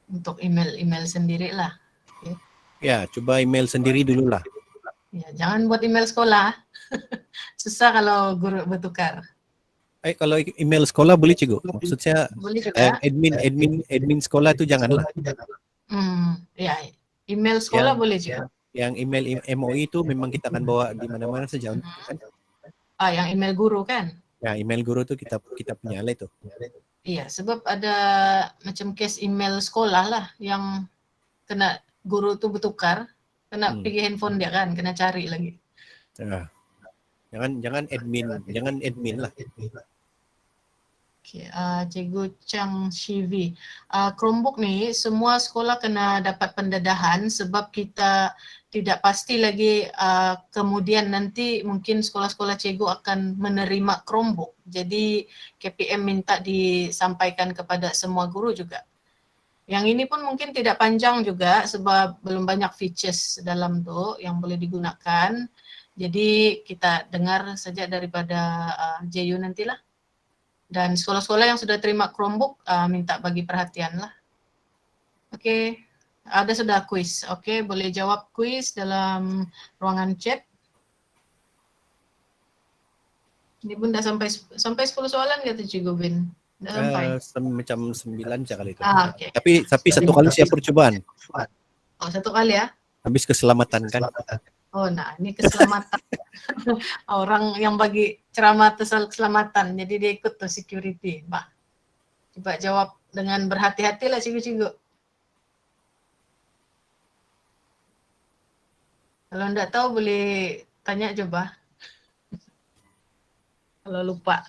S2: Untuk email sendiri lah. Okay.
S3: Ya, coba email sendiri dulu lah.
S2: Ya, jangan buat email sekolah. Susah kalau guru bertukar.
S3: Kalau email sekolah boleh cikgu. Maksud saya
S2: boleh juga.
S3: admin sekolah tu janganlah.
S2: Ya, email sekolah boleh juga.
S3: Yang email MOE itu memang kita akan bawa di mana-mana saja kan?
S2: Yang email guru kan?
S3: Ya, email guru tu kita punya lah itu.
S2: Iya, sebab ada macam case email sekolah lah yang kena guru tu bertukar, kena pergi handphone dia kan, kena cari lagi.
S3: Ya. Jangan admin lah.
S2: Okay, Cikgu Chang Shivi. Chromebook ni semua sekolah kena dapat pendedahan sebab kita tidak pasti lagi kemudian nanti mungkin sekolah-sekolah cikgu akan menerima Chromebook. Jadi KPM minta disampaikan kepada semua guru juga. Yang ini pun mungkin tidak panjang juga sebab belum banyak features dalam tu yang boleh digunakan. Jadi kita dengar saja daripada JU nantilah. Dan sekolah-sekolah yang sudah terima Chromebook minta bagi perhatian lah. Oke, ada sudah kuis. Oke, boleh jawab kuis dalam ruangan chat. Ini pun dah sampai 10 soalan kata Cikgu Bin. Dah sampai.
S3: Macam 9 je kali itu.
S2: Okay.
S3: Tapi satu kali siap percobaan.
S2: Oh, satu kali ya?
S3: Habis keselamatan kan.
S2: Oh, nah ini keselamatan. Orang yang bagi ceramah soal keselamatan, jadi dia ikut tuh security. Coba jawab dengan berhati-hatilah cikgu-cikgu. Kalau enggak tahu boleh tanya coba. Kalau lupa.